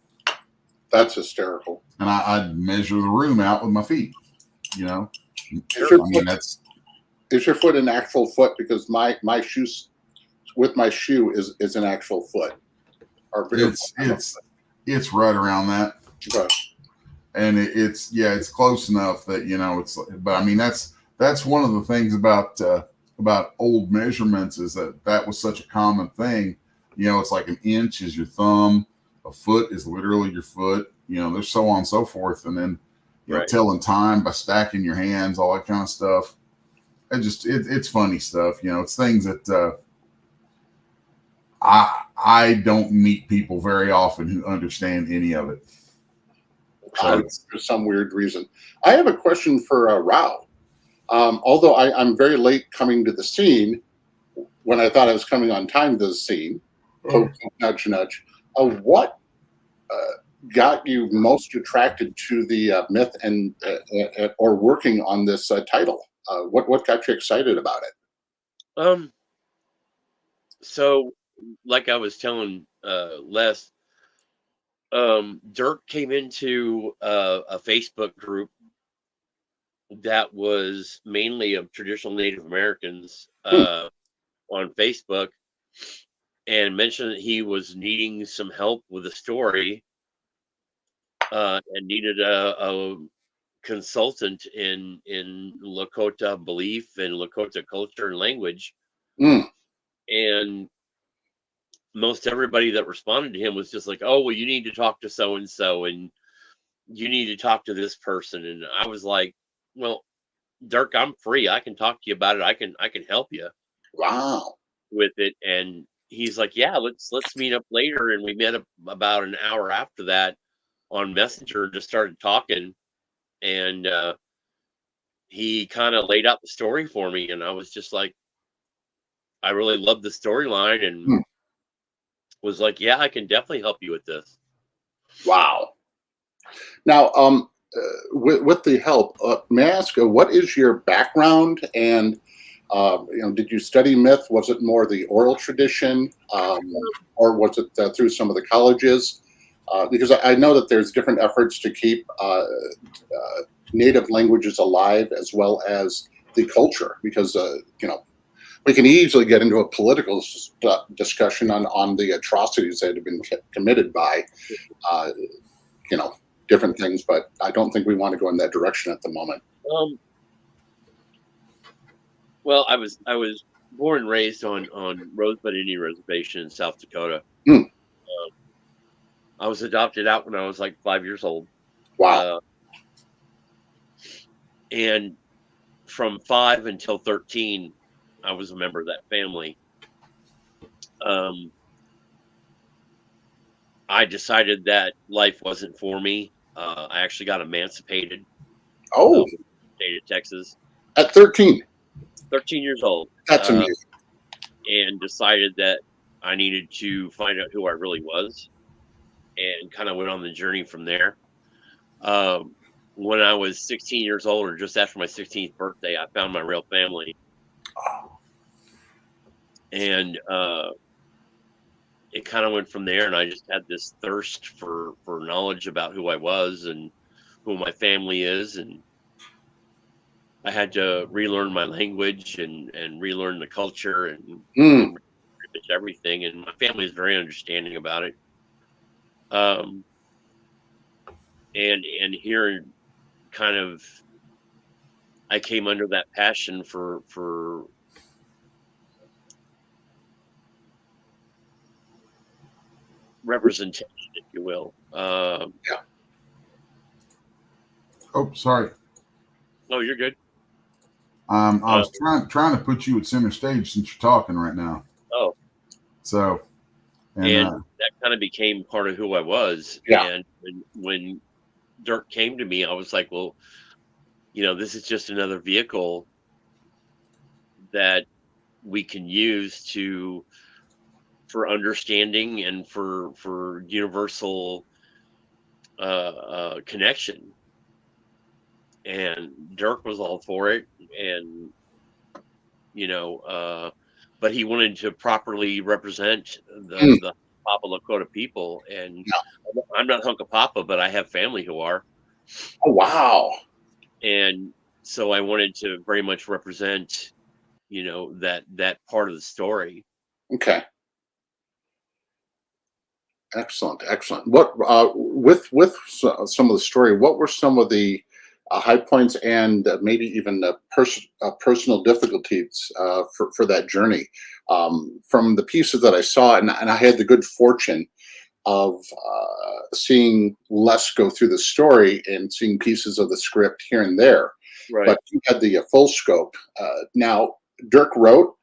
That's hysterical. And I'd measure the room out with my feet. Is your foot an actual foot? Because my shoes with my shoe is an actual foot. It's right around that. Okay. And it's close enough that it's. But I mean that's one of the things about old measurements is that was such a common thing. It's like an inch is your thumb, a foot is literally your foot. There's so on and so forth, and then right. Telling time by stacking your hands, all that kind of stuff. It's funny stuff. It's things that I don't meet people very often who understand any of it. So for some weird reason. I have a question for Rao. Although I'm very late coming to the scene, when I thought I was coming on time to the scene, nudge, nudge. What got you most attracted to the myth and or working on this title? What got you excited about it? So, like I was telling Les, Dirk came into a Facebook group that was mainly of traditional Native Americans on Facebook, and mentioned that he was needing some help with a story and needed a consultant in Lakota belief and Lakota culture and language. And most everybody that responded to him was just like, oh, well, you need to talk to so and so, and you need to talk to this person. And I was like, well, Dirk, I'm free. I can talk to you about it. I can help you. Wow. With it. And he's like, yeah, let's meet up later. And we met up about an hour after that on Messenger and just started talking. And he kind of laid out the story for me, and I was just like, I really loved the storyline, and was like, yeah, I can definitely help you with this. Wow. Now, with the help, may I ask, what is your background? And did you study myth? Was it more the oral tradition, or was it through some of the colleges? Because I know that there's different efforts to keep native languages alive as well as the culture. Because we can easily get into a political discussion on the atrocities that have been committed by different things, but I don't think we want to go in that direction at the moment. Well, I was born and raised on Rosebud Indian Reservation in South Dakota. was adopted out when I was like 5 years old. Wow. And from 5 until 13, I was a member of that family. I decided that life wasn't for me. I actually got emancipated. Oh, State of Texas. at 13. 13 years old. That's amazing. And decided that I needed to find out who I really was, and kind of went on the journey from there. When I was 16 years old, or just after my 16th birthday, I found my real family. And it kind of went from there, and I just had this thirst for knowledge about who I was and who my family is, and I had to relearn my language and relearn the culture and pretty much everything. And my family is very understanding about it. And here, kind of, I came under that passion for representation, if you will. Oh, sorry. No, you're good. I was trying to put you at center stage since you're talking right now. Oh, so and that kind of became part of who I was. Yeah. And when Dirk came to me, I was like, well, this is just another vehicle that we can use for understanding and for universal connection. And Dirk was all for it, and but he wanted to properly represent the Papa Lakota people, and I'm not Hunkapapa, but I have family who are. Oh, wow. And so I wanted to very much represent, that part of the story. Okay. Excellent. What with some of the story, what were some of the high points and maybe even personal difficulties for that journey? From the pieces that I saw, and I had the good fortune of seeing Les go through the story and seeing pieces of the script here and there. Right. But you had the full scope. Now, Dirk wrote,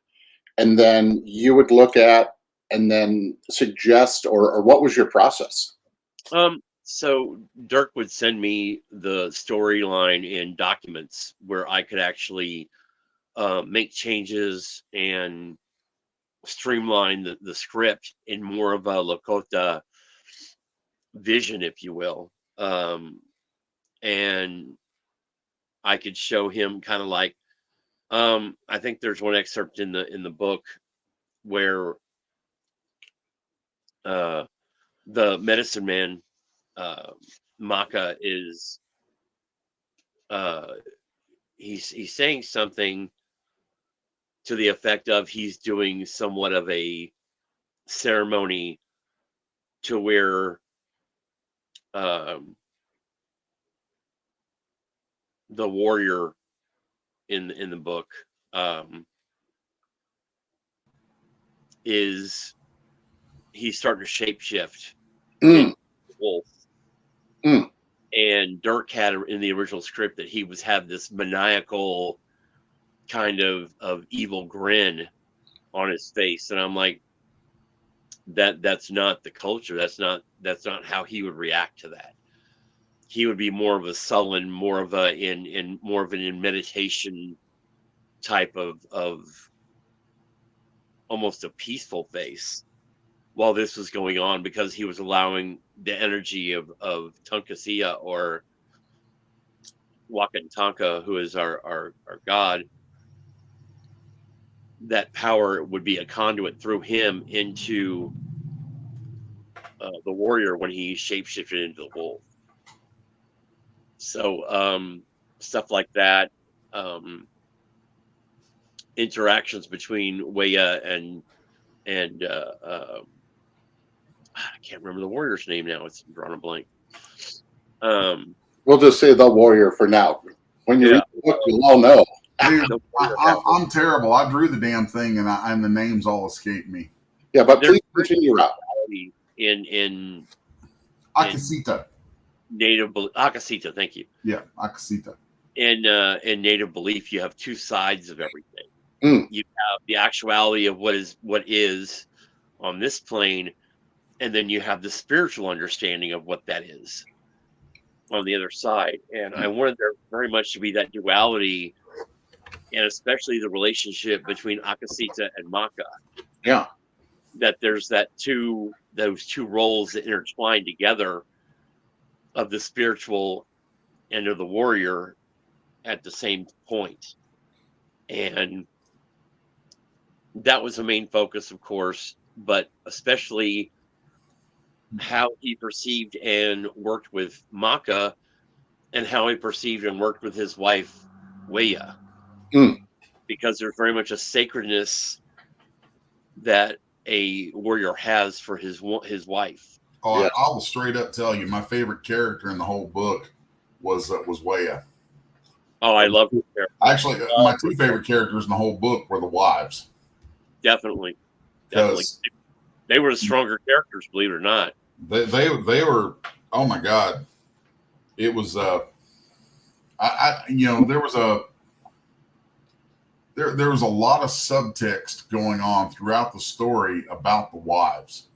and then you would look at and then suggest, or what was your process? So Dirk would send me the storyline in documents where I could actually make changes and streamline the script in more of a Lakota vision, if you will. And I could show him kind of like, I think there's one excerpt in the book where the medicine man, Maka, is he's saying something to the effect of he's doing somewhat of a ceremony to where the warrior in the book is he's starting to shapeshift into the wolf. And Dirk had in the original script that he was have this maniacal kind of evil grin on his face, and I'm like, that's not the culture. That's not how he would react to that. He would be more of a sullen, more of a in meditation type of almost a peaceful face while this was going on, because he was allowing the energy of Tunkasiya, or Wakantanka, who is our god, that power would be a conduit through him into the warrior when he shapeshifted into the wolf. So stuff like that, interactions between Weya and I can't remember the warrior's name now. It's drawn a blank. We'll just say the warrior for now. When you read the book, you'll all know. Dude, I'm terrible. I drew the damn thing, and the names all escape me. Yeah, but please continue, Rob. In Akasita. Akasita, thank you. Yeah, Akasita. In native belief, you have two sides of everything. Mm. You have the actuality of what is on this plane, and then you have the spiritual understanding of what that is on the other side. And I wanted there very much to be that duality, and especially the relationship between Akasita and Maka. Yeah. That there's those two roles that intertwine together of the spiritual and of the warrior at the same point. And that was the main focus, of course, but especially how he perceived and worked with Maka, and how he perceived and worked with his wife, Weya. Mm. Because there's very much a sacredness that a warrior has for his wife. Oh, Yeah. I will straight up tell you, my favorite character in the whole book was Weya. Oh, I love his character. Actually, my two favorite characters in the whole book were the wives. Definitely. 'Cause They were the stronger characters, believe it or not. They were, oh my God. It was there was a lot of subtext going on throughout the story about the wives.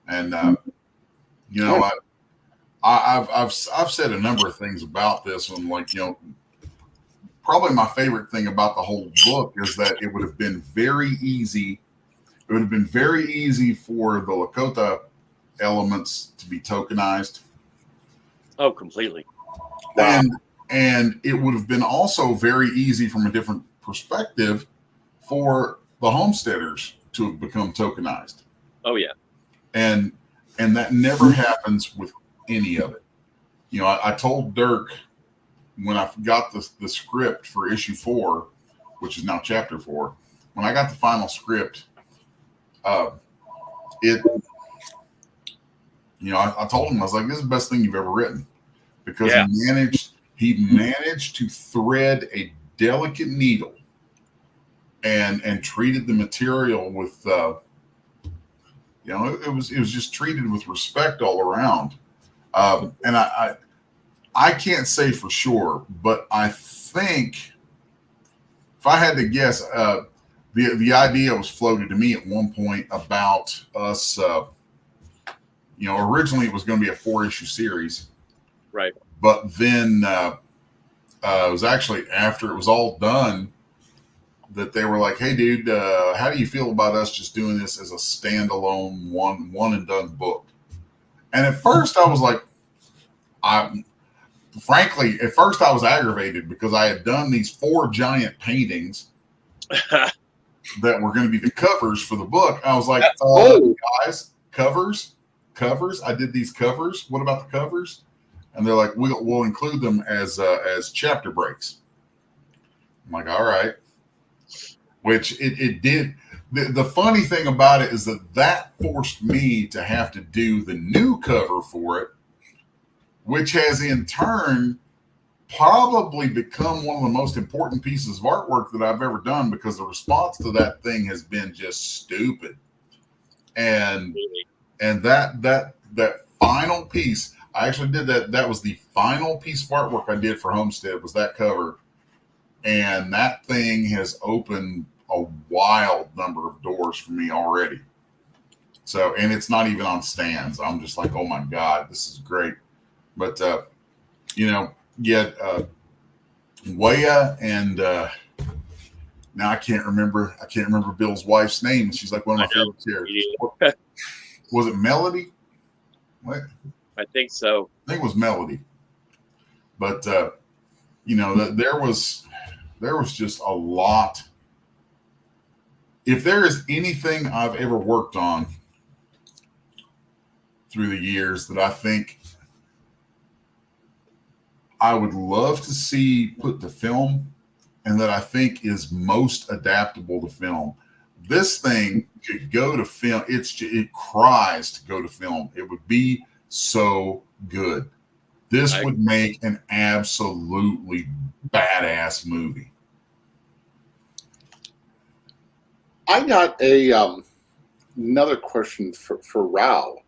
And I've said a number of things about this one, probably my favorite thing about the whole book is that it would have been very easy. It would have been very easy for the Lakota elements to be tokenized. Oh, completely. Wow. And it would have been also very easy from a different perspective for the homesteaders to have become tokenized. Oh, yeah. And that never happens with any of it. I told Dirk when I got the script for issue 4, which is now chapter 4, when I got the final script, I told him, I was like, this is the best thing you've ever written, because he managed to thread a delicate needle and treated the material with, it was just treated with respect all around. And I can't say for sure, but I think if I had to guess, the idea was floated to me at one point about us, originally it was going to be a 4-issue series. Right. But then it was actually after it was all done that they were like, hey, dude, how do you feel about us just doing this as a standalone one and done book? And at first I was like, frankly, at first I was aggravated because I had done these 4 giant paintings that were going to be the covers for the book. I was like, guys, covers. I did these covers. What about the covers? And they're like, we'll include them as chapter breaks. I'm like, all right. Which it did. The funny thing about it is that forced me to have to do the new cover for it, which has in turn probably become one of the most important pieces of artwork that I've ever done, because the response to that thing has been just stupid. And that final piece, I actually did that. That was the final piece of artwork I did for Homestead, was that cover. And that thing has opened a wild number of doors for me already. So, and it's not even on stands. I'm just like, oh my God, this is great. But, Weya and now I can't remember Bill's wife's name. She's like one of my favorite characters. Was it Melody? What? I think so. I think it was Melody. But there was just a lot. If there is anything I've ever worked on through the years that I think I would love to see put to film, and that I think is most adaptable to film, this thing could go to film. It cries to go to film. It would be so good. This would make an absolutely badass movie. I got another question for Rao.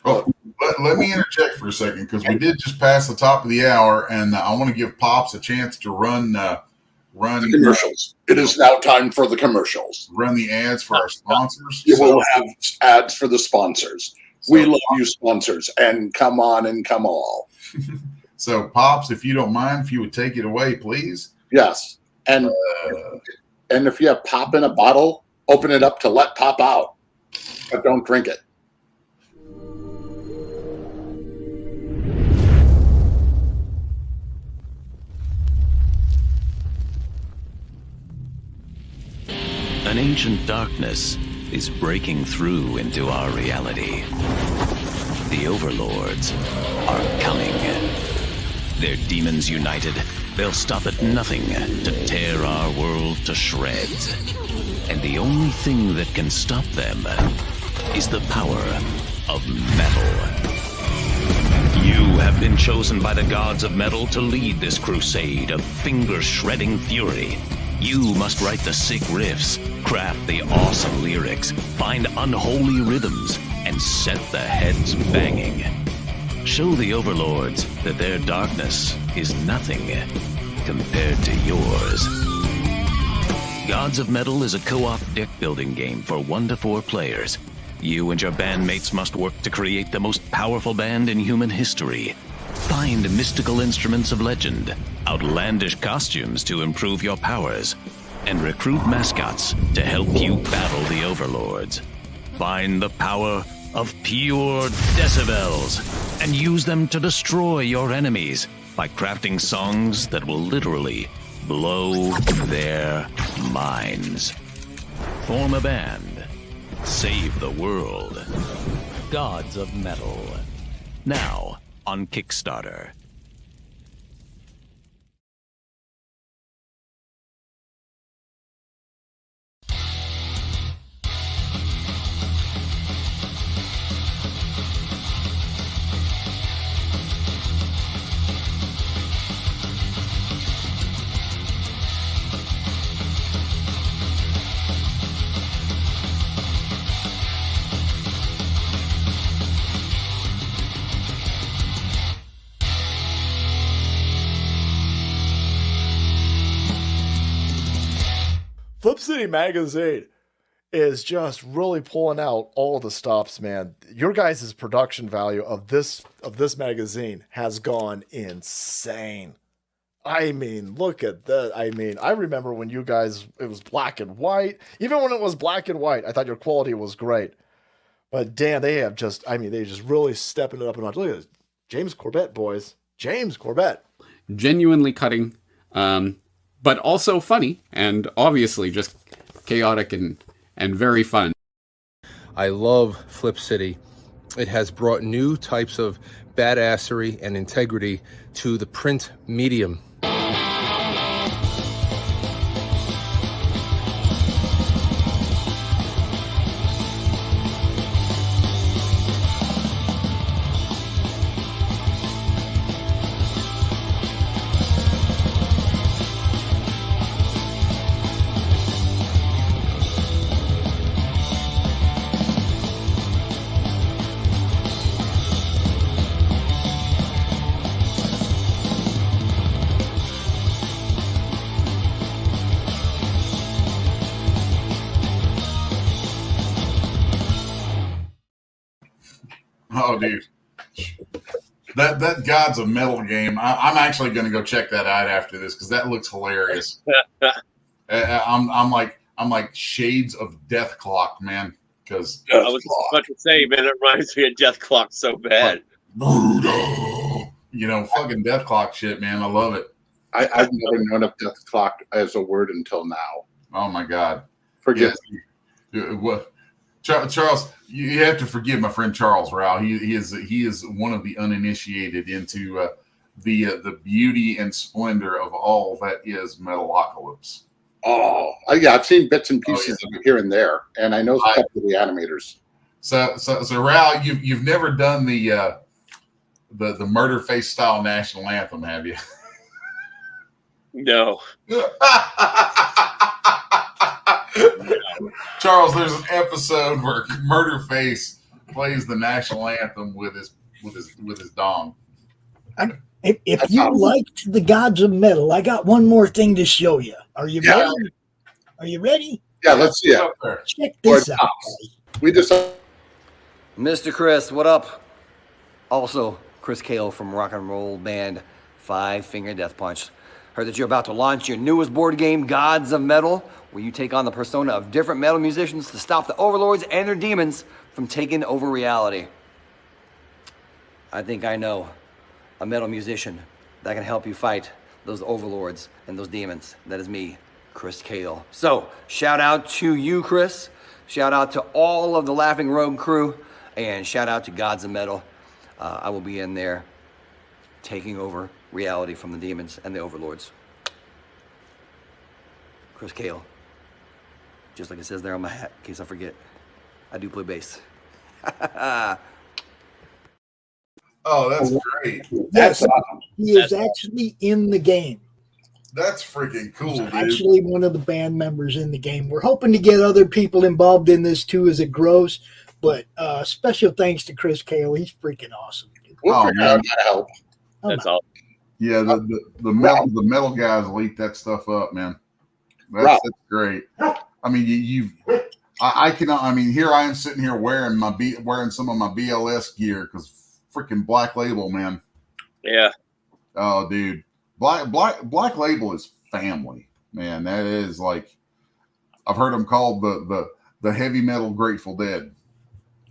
Oh. Let me interject for a second because we did just pass the top of the hour, and I want to give Pops a chance to run The commercials. It is now time for the commercials. run the ads for our sponsors. You will have ads for the sponsors. We love you, sponsors, and come on and come all. So, Pops, if you don't mind, if you would take it away, please. Yes, and if you have pop in a bottle, open it up to let pop out, but don't drink it. An ancient darkness is breaking through into our reality. The overlords are coming. Their demons united, they'll stop at nothing to tear our world to shreds. And the only thing that can stop them is the power of metal. You have been chosen by the gods of metal to lead this crusade of finger-shredding fury. You must write the sick riffs, craft the awesome lyrics, find unholy rhythms, and set the heads banging. Show the overlords that their darkness is nothing compared to yours. Gods of Metal is a co-op deck-building game for 1 to 4 players. You and your bandmates must work to create the most powerful band in human history. Find mystical instruments of legend, outlandish costumes to improve your powers, and recruit mascots to help you battle the overlords. Find the power of pure decibels and use them to destroy your enemies by crafting songs that will literally blow their minds. Form a band. Save the world. Gods of Metal. Now on Kickstarter. Flip City Magazine is just really pulling out all the stops, man. Your guys' production value of this magazine has gone insane. I mean, look at that. I mean, I remember when you guys, it was black and white. Even when it was black and white, I thought your quality was great. But damn, they have just, I mean, they just really stepping it up a notch. Look at this. James Corbett, boys. James Corbett. Genuinely cutting, but also funny and obviously just chaotic and very fun. I love Flip City. It has brought new types of badassery and integrity to the print medium. Oh, dude. That Gods of Metal game, I'm actually going to go check that out after this because that looks hilarious. I'm like shades of Death Clock, man. Because I was just about to say, man, it reminds me of Death Clock so bad. Brutal. You know, fucking Death Clock shit, man. I love it. I've never known of Death Clock as a word until now. Oh my God. Forget What? Charles, you have to forgive my friend Charles Rao. He is one of the uninitiated into the beauty and splendor of all that is Metalocalypse. Oh, yeah, I've seen bits and pieces of it here and there, and I know a couple of the animators. So Rao, you've never done the murder face style national anthem, have you? No. Charles, there's an episode where Murderface plays the national anthem with his with his dong. If you liked the Gods of Metal, I got one more thing to show you. Are you ready? Are you ready? Yeah, let's see it. Check this out. We just Mr. Chris, what up? Also, Chrisgau from rock and roll band Five Finger Death Punch. Heard that you're about to launch your newest board game, Gods of Metal, where you take on the persona of different metal musicians to stop the overlords and their demons from taking over reality. I think I know a metal musician that can help you fight those overlords and those demons. That is me, Chrisgau. So, shout out to you, Chris. Shout out to all of the Laughing Rogue crew, and shout out to Gods of Metal. I will be in there taking over reality from the demons and the overlords. Chrisgau. Just like it says there on my hat, in case I forget. I do play bass. Oh, that's great. Yes, he is actually in the game. That's freaking cool, dude. Actually, one of the band members in the game. We're hoping to get other people involved in this too as it grows. But special thanks to Chrisgau. He's freaking awesome. we'll figure out how to help. That's all. Yeah, the metal guys leak that stuff up, man. That's great. I mean, here I am sitting here wearing some of my BLS gear because freaking Black Label, man. Yeah. Oh, dude, Black Label is family, man. That is like, I've heard them called the heavy metal Grateful Dead.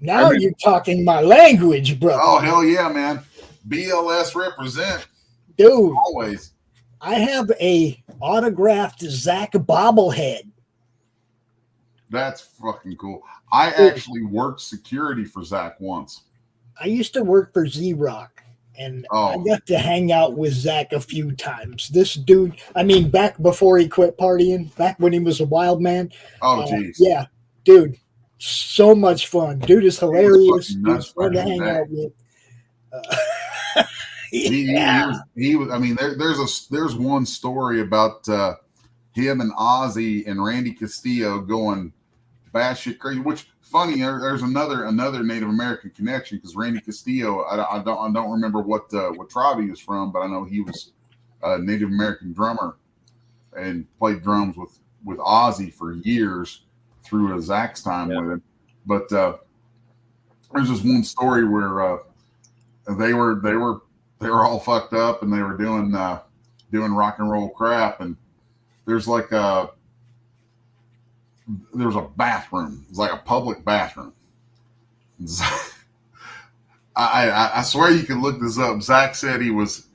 Now you're talking my language, brother. Oh, hell yeah, man. BLS represent. Dude. Always. I have a autographed Zach bobblehead. That's fucking cool. I actually worked security for Zach once. I used to work for Z-Rock, and I got to hang out with Zach a few times. This dude, back before he quit partying, back when he was a wild man. Oh, geez. Yeah, dude. So much fun. Dude is hilarious. He's fun to hang out with. He was. There's one story about him and Ozzy and Randy Castillo going batshit crazy. Which funny, there's another Native American connection because Randy Castillo. I don't remember what tribe he was from, but I know he was a Native American drummer and played drums with Ozzy for years through Zach's time with him. But there's this one story where they were all fucked up and they were doing rock and roll crap, and there's like there was a bathroom. It was like a public bathroom. I swear you can look this up. Zach said he was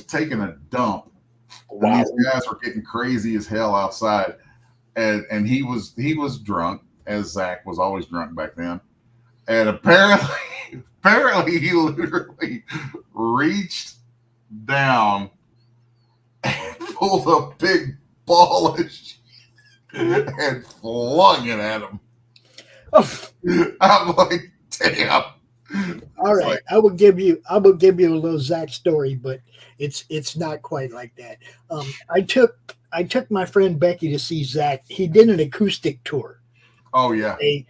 taking a dump. Wow. And these guys were getting crazy as hell outside. And he was drunk, as Zach was always drunk back then. And apparently he literally reached down and pulled a big ball of shit and flung it at him. I'm like, damn. All right, I will give you a little Zach story, but it's not quite like that. I took my friend Becky to see Zach. He did an acoustic tour. Oh yeah. He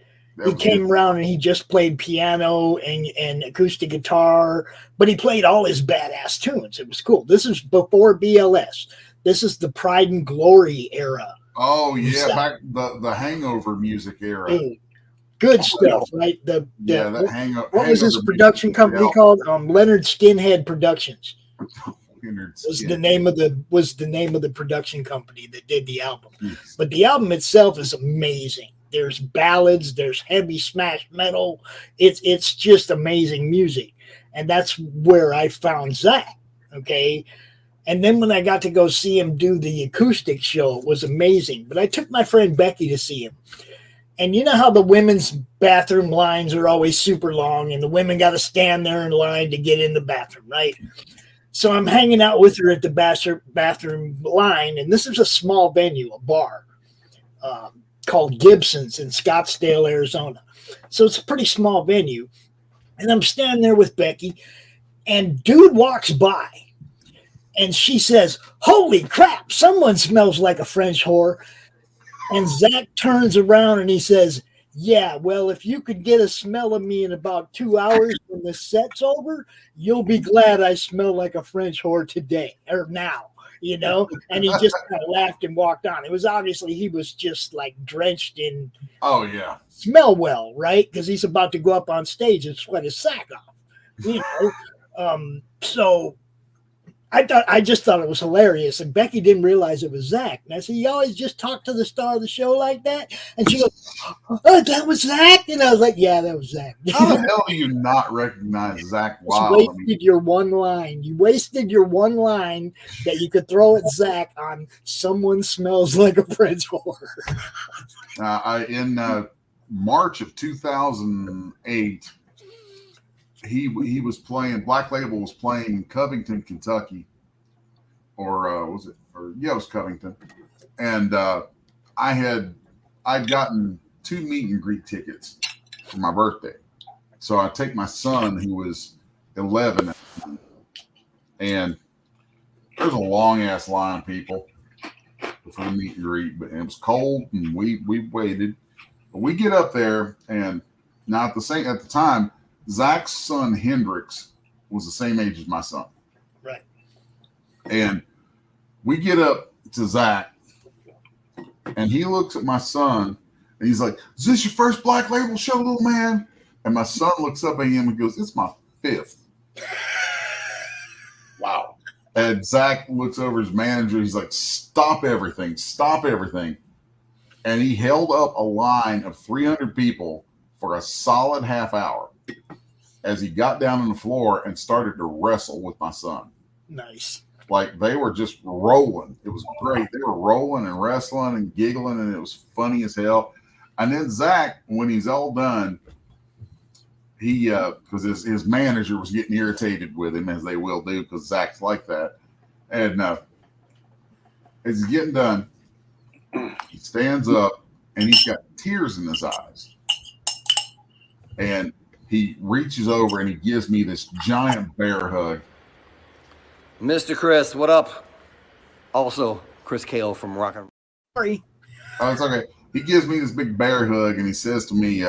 came around and he just played piano and acoustic guitar, but he played all his badass tunes. It was cool. This is before BLS. This is the Pride and Glory era. Oh yeah, back the Hangover music era. Dude, good stuff, right? That Hangover. What was his production company called? Leonard Skinhead Productions. Was the name of the production company that did the album. Yes. But the album itself is amazing. There's ballads, there's heavy smash metal. It's just amazing music. And that's where I found Zach. Okay. And then when I got to go see him do the acoustic show, it was amazing. But I took my friend Becky to see him. And you know how the women's bathroom lines are always super long and the women got to stand there in line to get in the bathroom, right? So I'm hanging out with her at the bathroom line, and this is a small venue, a bar called Gibson's in Scottsdale, Arizona. So it's a pretty small venue. And I'm standing there with Becky, and dude walks by, and she says, "Holy crap, someone smells like a French whore." And Zach turns around and he says, yeah, well, if you could get a smell of me in about 2 hours when the set's over, you'll be glad I smell like a French whore today or now, you know? And he just kind of laughed and walked on. It was obviously he was just like drenched in Oh yeah. smell well, right? Because he's about to go up on stage and sweat his sack off, you know? So I just thought it was hilarious. And Becky didn't realize it was Zach. And I said, you always just talk to the star of the show like that? And she goes, oh, that was Zach? And I was like, yeah, that was Zach. How the hell do you not recognize Zach You Wild? wasted your one line. You wasted your one line that you could throw at Zach on someone smells like a French whore. In March of 2008, he was playing, Black Label was playing in Covington, Kentucky, or was it? Or yeah, it was Covington, and I'd gotten 2 meet and greet tickets for my birthday, so I take my son who was 11, at the time, and there's a long ass line of people for the meet and greet, but it was cold and we waited, but we get up there, and now at the time. Zach's son Hendrix was the same age as my son. Right. And we get up to Zach, and he looks at my son, and he's like, is this your first Black Label show, little man? And my son looks up at him and goes, it's my 5th. Wow. And Zach looks over his manager. He's like, stop everything. Stop everything. And he held up a line of 300 people for a solid half hour as he got down on the floor and started to wrestle with my son. Nice. Like they were just rolling. It was great. They were rolling and wrestling and giggling, and it was funny as hell. And then Zach, when he's all done, he because his manager was getting irritated with him, as they will do, because Zach's like that. And as he's getting done, he stands up and he's got tears in his eyes. And he reaches over and he gives me this giant bear hug. Mr. Chris, what up? Also, Chrisgau from Rock and Sorry. Oh, it's okay. He gives me this big bear hug and he says to me,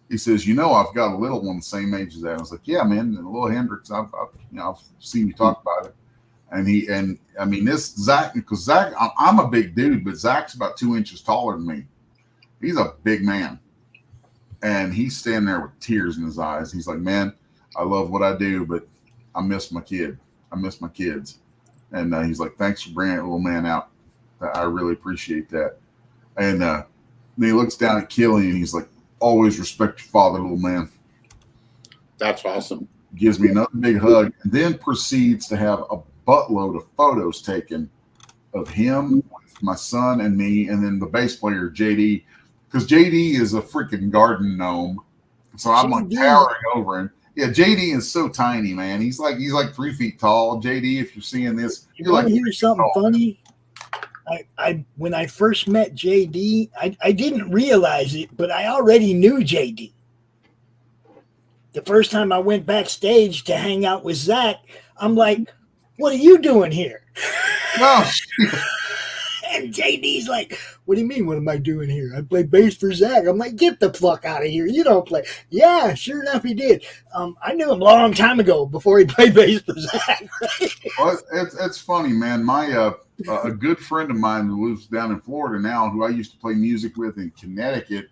he says, you know, I've got a little one the same age as that. I was like, yeah, man, and little Hendrix, I've seen you talk about it. And I mean, this Zach, because Zach, I'm a big dude, but Zach's about 2 inches taller than me. He's a big man. And he's standing there with tears in his eyes. He's like, man, I love what I do, but I miss my kid. I miss my kids. And he's like, thanks for bringing that little man out. I really appreciate that. And then he looks down at Killy and he's like, always respect your father, little man. That's awesome. Gives me another big hug and then proceeds to have a buttload of photos taken of him, my son, and me, and then the bass player, JD. Because JD is a freaking garden gnome, so I'm like towering over him. Yeah, JD is so tiny, man. He's like 3 feet tall. JD, if you're seeing this, you want to hear something funny? I when I first met JD, I didn't realize it, but I already knew JD. The first time I went backstage to hang out with Zach, I'm like, "What are you doing here?" No. And JD's like, what do you mean, what am I doing here? I play bass for Zach. I'm like, get the fuck out of here. You don't play. Yeah, sure enough, he did. I knew him a long time ago before he played bass for Zach. Well, it's funny, man. My a good friend of mine who lives down in Florida now, who I used to play music with in Connecticut,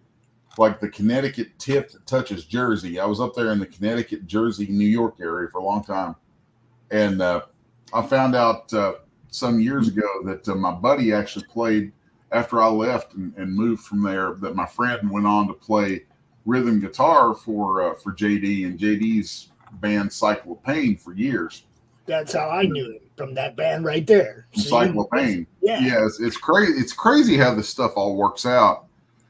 like the Connecticut tip that touches Jersey. I was up there in the Connecticut, Jersey, New York area for a long time. And I found out some years ago that my buddy actually played after I left and moved from there, that my friend went on to play rhythm guitar for JD and JD's band Cycle of Pain for years. That's how I knew him, from that band right there. Cycle of Pain. Yeah. It's crazy. It's crazy how this stuff all works out.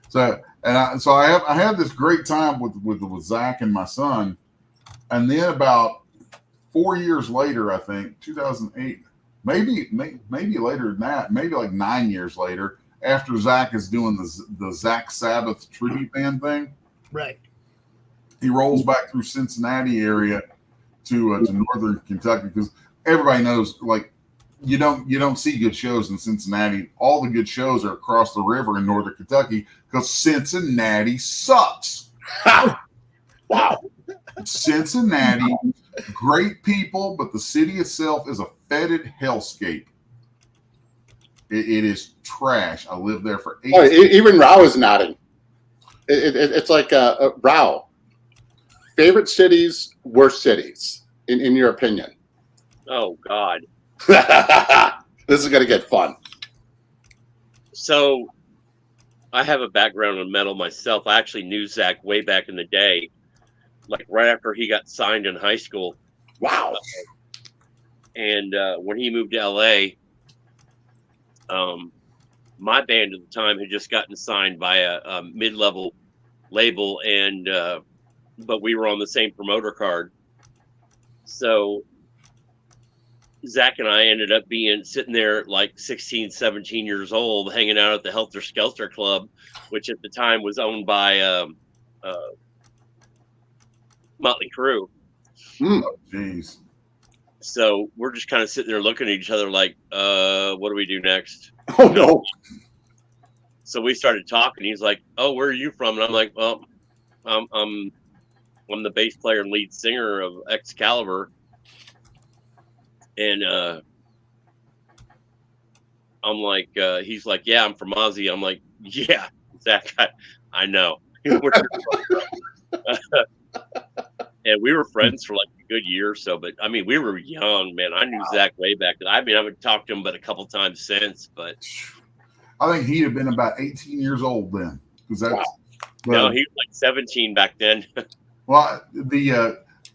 So I had this great time with Zach and my son, and then about 4 years later, I think 2008. Maybe later than that, maybe like 9 years later, after Zach is doing the Zach Sabbath tribute band thing, right? He rolls back through Cincinnati area to northern Kentucky, because everybody knows, like, you don't see good shows in Cincinnati. All the good shows are across the river in northern Kentucky because Cincinnati sucks. Wow. Cincinnati, great people, but the city itself is a fetid hellscape. It is trash. I lived there for 8 years. Even Rao is nodding. It's like Rao. Favorite cities, worst cities, in your opinion? Oh, God. This is going to get fun. So I have a background in metal myself. I actually knew Zach way back in the day, like right after he got signed in high school. Wow. And when he moved to LA, my band at the time had just gotten signed by a mid-level label, and but we were on the same promoter card. So Zach and I ended up sitting there like 16, 17 years old, hanging out at the Helter Skelter Club, which at the time was owned by Motley Crue. Oh, jeez. So we're just kind of sitting there looking at each other like, what do we do next? Oh, no. So we started talking. He's like, oh, where are you from? And I'm like, well, I'm the bass player and lead singer of Excalibur. And I'm like, he's like, yeah, I'm from Ozzy. I'm like, yeah, Zach, I know. And we were friends for like a good year or so. But I mean, we were young, man. I knew Zach way back. I mean, I haven't talked to him but a couple times since. But I think he'd have been about 18 years old then. No, he was like 17 back then. Well,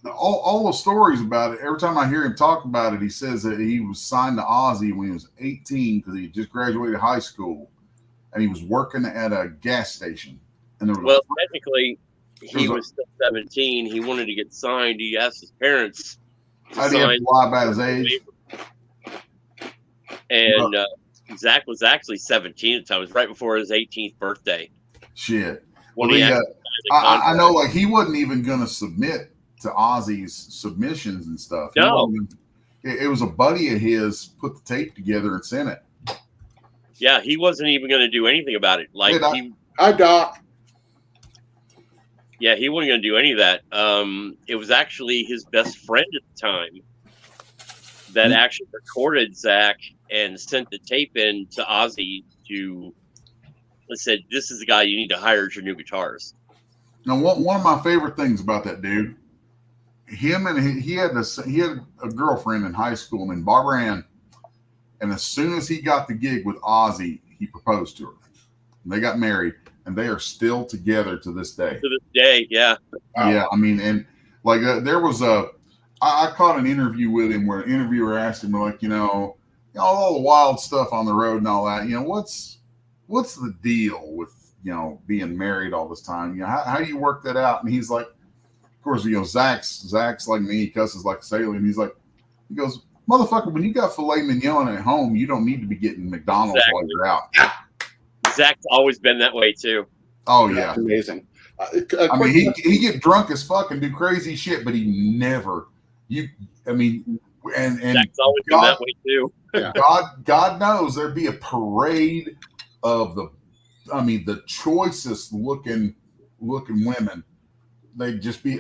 all the stories about it, every time I hear him talk about it, he says that he was signed to Ozzy when he was 18 because he just graduated high school and he was working at a gas station. And there was technically, he was still 17. He wanted to get signed. He asked his parents to how do you have to lie about his age? And Zach was actually 17 at the time. It was right before his 18th birthday. Shit. When I know, like, he wasn't even going to submit to Ozzy's submissions and stuff. No. It was a buddy of his put the tape together and sent it. Yeah, he wasn't even going to do anything about it. Like, Hi, Doc. Yeah, he wasn't going to do any of that. It was actually his best friend at the time that actually recorded Zach and sent the tape in to Ozzy to said, "This is the guy you need to hire as your new guitarist." Now, one of my favorite things about that dude, he had a girlfriend in high school named Barbara Ann, and as soon as he got the gig with Ozzy, he proposed to her. And they got married, and they are still together to this day. To this day, yeah. Yeah, I mean, and like there was I caught an interview with him where an interviewer asked him, like, all the wild stuff on the road and all that, what's the deal with, being married all this time? How do you work that out? And he's like, of course, Zach's like me, he cusses like a sailor. And he goes, motherfucker, when you got filet mignon at home, you don't need to be getting McDonald's while you're out. Zach's always been that way too. Oh yeah. That's amazing. I mean, he get drunk as fuck and do crazy shit, but he never, and Zach's always been that way too. Yeah. God knows there'd be a parade of the choicest looking women. They'd just be,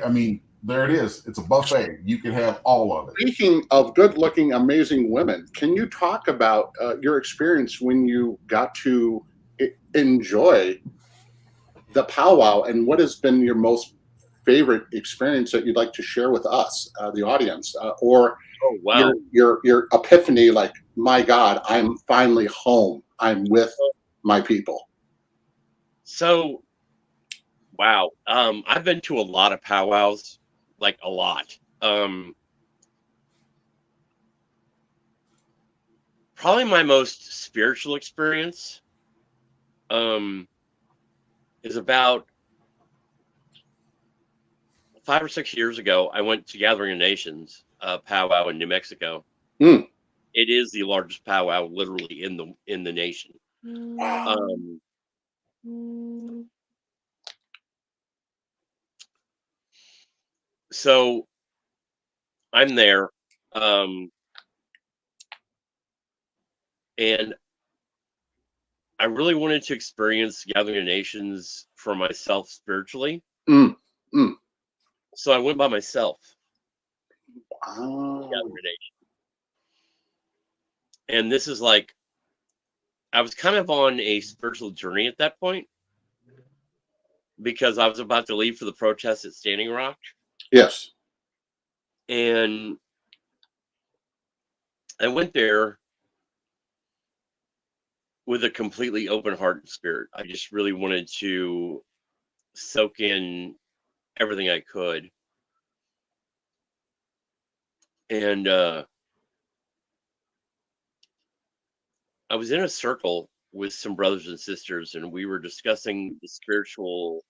there it is. It's a buffet. You could have all of it. Speaking of good looking, amazing women, can you talk about your experience when you got to enjoy the powwow and what has been your most favorite experience that you'd like to share with us, the audience, or your epiphany, like, my God, I'm finally home. I'm with my people. So, wow. I've been to a lot of powwows, like a lot. Probably my most spiritual experience is about 5 or 6 years ago. I went to Gathering of Nations powwow in New Mexico. It is the largest powwow literally in the nation. So I'm there. And I really wanted to experience Gathering of Nations for myself spiritually. Mm. Mm. So I went by myself. Wow. Gathering of Nations. And this is like, I was kind of on a spiritual journey at that point because I was about to leave for the protest at Standing Rock. Yes. And I went there with a completely open heart and spirit. I just really wanted to soak in everything I could. And I was in a circle with some brothers and sisters, and we were discussing the spiritual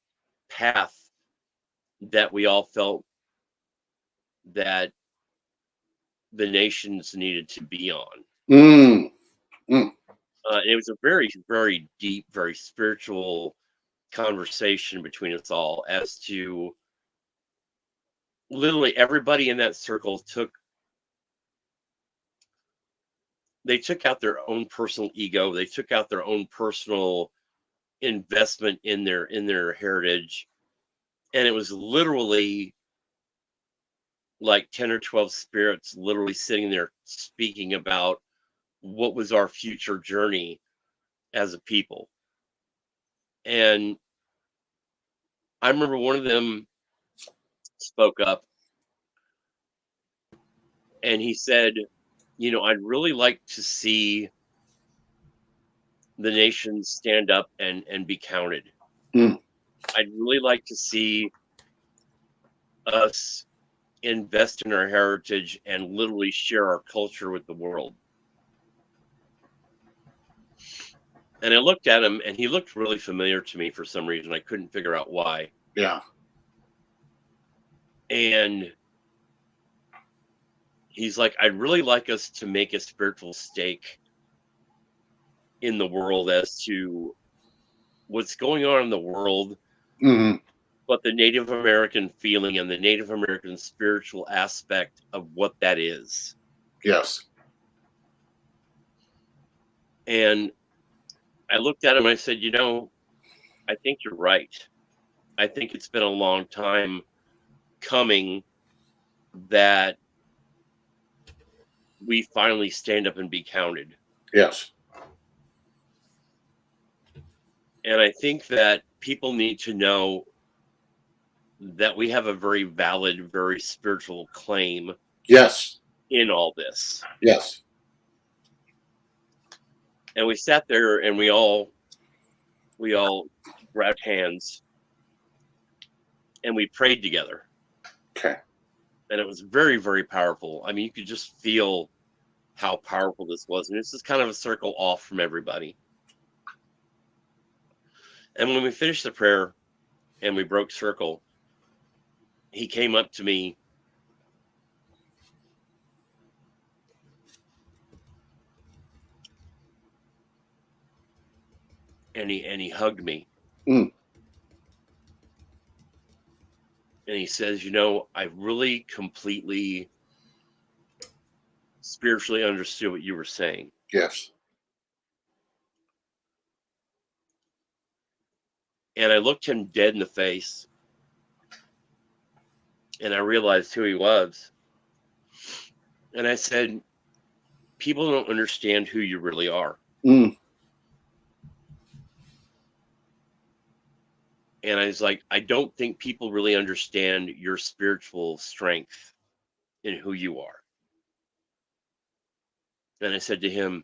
path that we all felt that the nations needed to be on. Mm. Mm. It was a very, very deep, very spiritual conversation between us all as to literally everybody in that circle took out their own personal ego. They took out their own personal investment in their heritage. And it was literally like 10 or 12 spirits literally sitting there speaking about what was our future journey as a people. And I remember one of them spoke up and he said, you know, I'd really like to see the nation stand up and be counted. Mm. I'd really like to see us invest in our heritage and literally share our culture with the world. And I looked at him and he looked really familiar to me for some reason. I couldn't figure out why. Yeah. And he's like, I'd really like us to make a spiritual stake in the world as to what's going on in the world, Mm-hmm. but the Native American feeling and the Native American spiritual aspect of what that is. Yes. And I looked at him and I said, you know, I think you're right. I think it's been a long time coming that we finally stand up and be counted. Yes. And I think that people need to know that we have a very valid, very spiritual claim. Yes. In all this. Yes. And we sat there and we all grabbed hands and we prayed together. Okay. And it was very, very powerful. I mean, you could just feel how powerful this was. And this is kind of a circle off from everybody. And when we finished the prayer and we broke circle, he came up to me and he hugged me. Mm. And he says, you know, I really completely spiritually understood what you were saying. Yes. And I looked him dead in the face and I realized who he was. And I said, people don't understand who you really are. Mm. And I was like, I don't think people really understand your spiritual strength in who you are. And I said to him,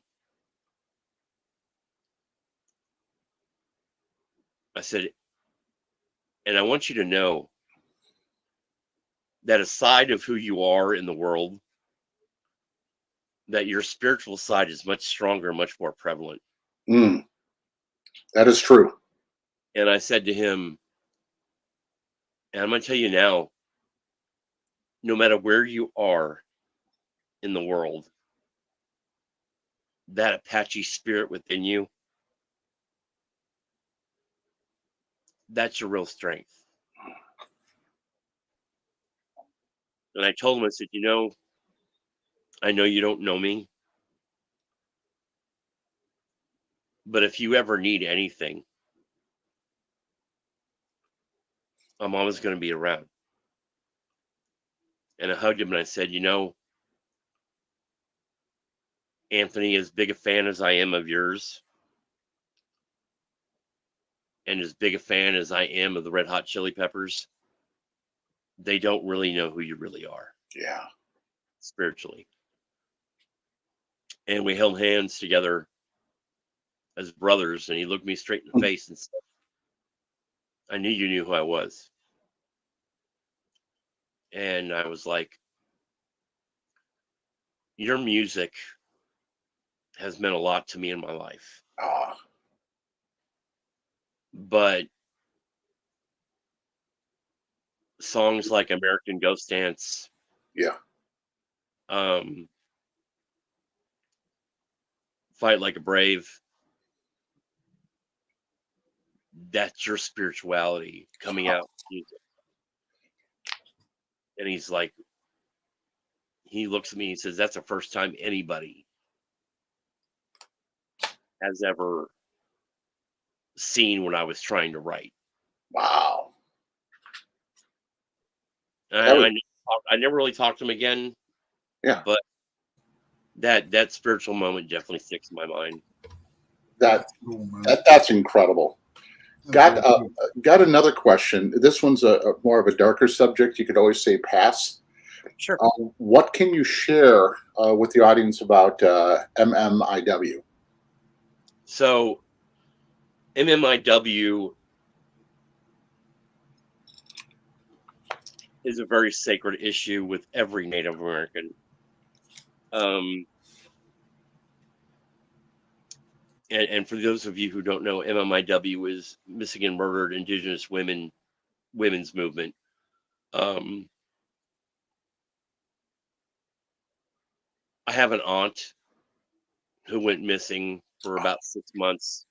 I said, and I want you to know that a side of who you are in the world, that your spiritual side is much stronger, much more prevalent. Mm. That is true. And I said to him, and I'm going to tell you now, no matter where you are in the world, that Apache spirit within you, that's your real strength. And I told him, I said, you know you don't know me, But if you ever need anything, I'm always going to be around. And I hugged him and I said, you know, Anthony, as big a fan as I am of yours, and as big a fan as I am of the Red Hot Chili Peppers, they don't really know who you really are. Yeah. Spiritually. And we held hands together as brothers, and he looked me straight in the face and said, I knew you knew who I was. And I was like, your music has meant a lot to me in my life. Ah. But songs like American Ghost Dance, Yeah. Fight Like a Brave, that's your spirituality coming out in music. And he's like, he looks at me and he says, that's the first time anybody has ever seen what I was trying to write. Wow. I never really talked to him again. Yeah. But that spiritual moment definitely sticks in my mind. That's incredible. Got another question. This one's a more of a darker subject. You could always say pass. Sure. What can you share with the audience about MMIW? So, MMIW is a very sacred issue with every Native American. And for those of you who don't know, MMIW is Missing and Murdered Indigenous Women's Movement. I have an aunt who went missing for about 6 months.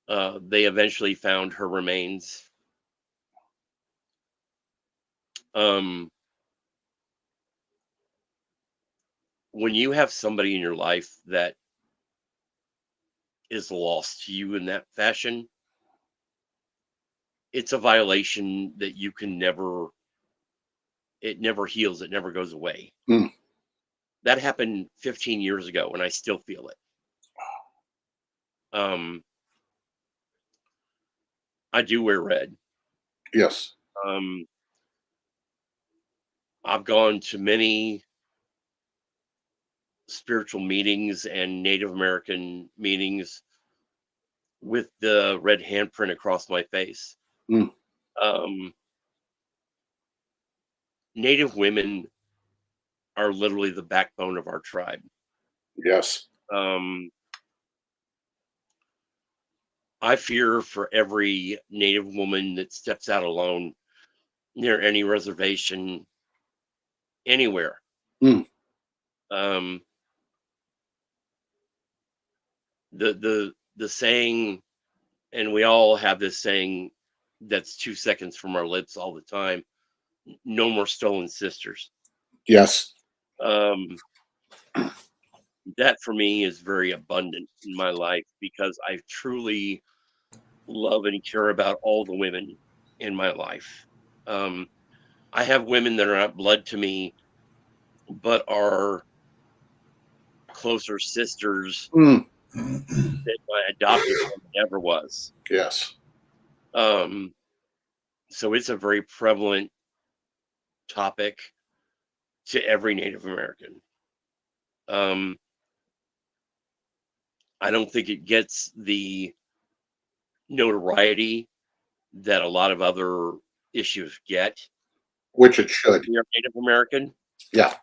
They eventually found her remains. When you have somebody in your life that is lost to you in that fashion, it's a violation that you can never, it never heals, it never goes away. That happened 15 years ago and I still feel it. I do wear red. Yes. I've gone to many spiritual meetings and Native American meetings with the red handprint across my face. Native women are literally the backbone of our tribe. Yes. I fear for every Native woman that steps out alone near any reservation anywhere. The saying, and we all have this saying that's 2 seconds from our lips all the time, no more stolen sisters. Yes. That for me is very abundant in my life because I truly love and care about all the women in my life. I have women that are not blood to me, but are closer sisters than my adopted woman ever was. Yes. So it's a very prevalent topic to every Native American. I don't think it gets the notoriety that a lot of other issues get. Which it should. You're Native American. Yeah.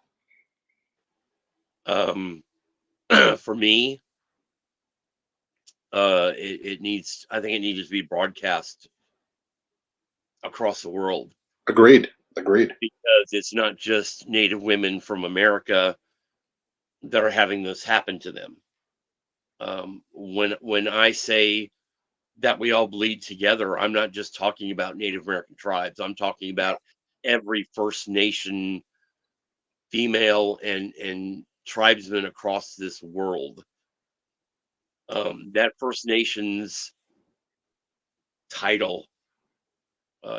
For me, it needs, I think it needs to be broadcast across the world. Agreed. Because it's not just Native women from America that are having this happen to them. When I say that we all bleed together, I'm not just talking about Native American tribes. I'm talking about every First Nation female and tribesmen across this world that First Nations title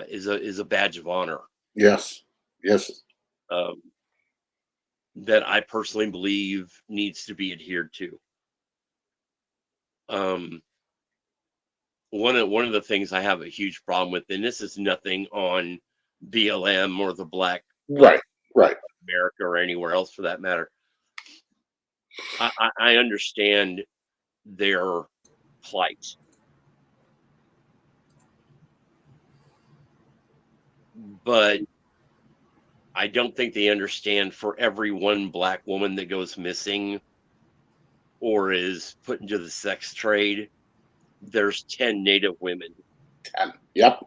is a badge of honor. Yes. That I personally believe needs to be adhered to. One of the things I have a huge problem with, and this is nothing on BLM or the Black Right. America or anywhere else for that matter. I understand their plight, but I don't think they understand for every one Black woman that goes missing or is put into the sex trade, there's 10 Native women. 10. Yep.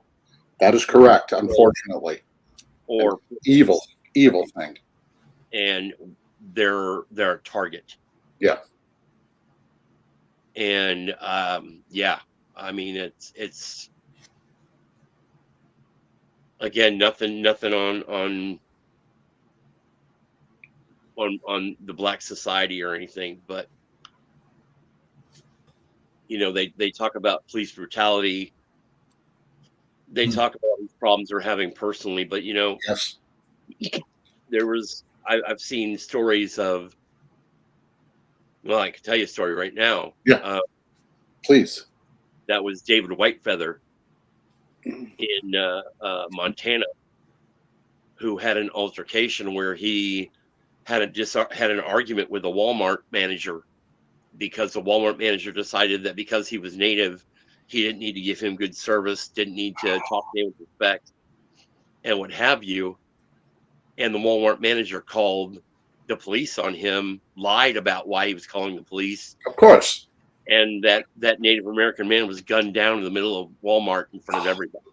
That is correct, unfortunately. Or evil thing. And they're a target. Yeah. And yeah, I mean it's again nothing on the Black society or anything, but you know, they talk about police brutality. They talk about these problems they're having personally, but you know, yes, I've seen stories of. Well, I can tell you a story right now. Yeah, please. That was David Whitefeather in Montana, who had an altercation where he had an argument with a Walmart manager because the Walmart manager decided that because he was Native, he didn't need to give him good service, didn't need to talk to him with respect, and what have you. And the Walmart manager called the police on him, lied about why he was calling the police. Of course. And that Native American man was gunned down in the middle of Walmart in front of everybody.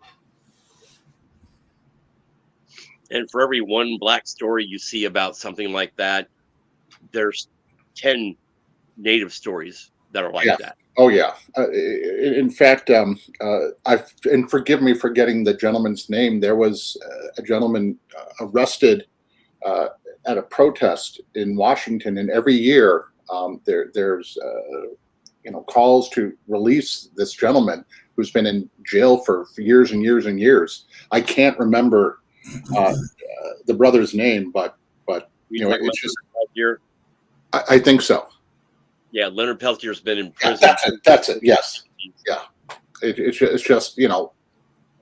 And for every one Black story you see about something like that, there's 10 Native stories that are like that. Oh yeah. In fact, and forgive me for getting the gentleman's name. There was a gentleman arrested at a protest in Washington, and every year there's calls to release this gentleman who's been in jail for years and years and years. I can't remember the brother's name, but you know, it's just. I think so. Yeah, Leonard Peltier's been in prison. That's it. Yes. Yeah. It's just, you know,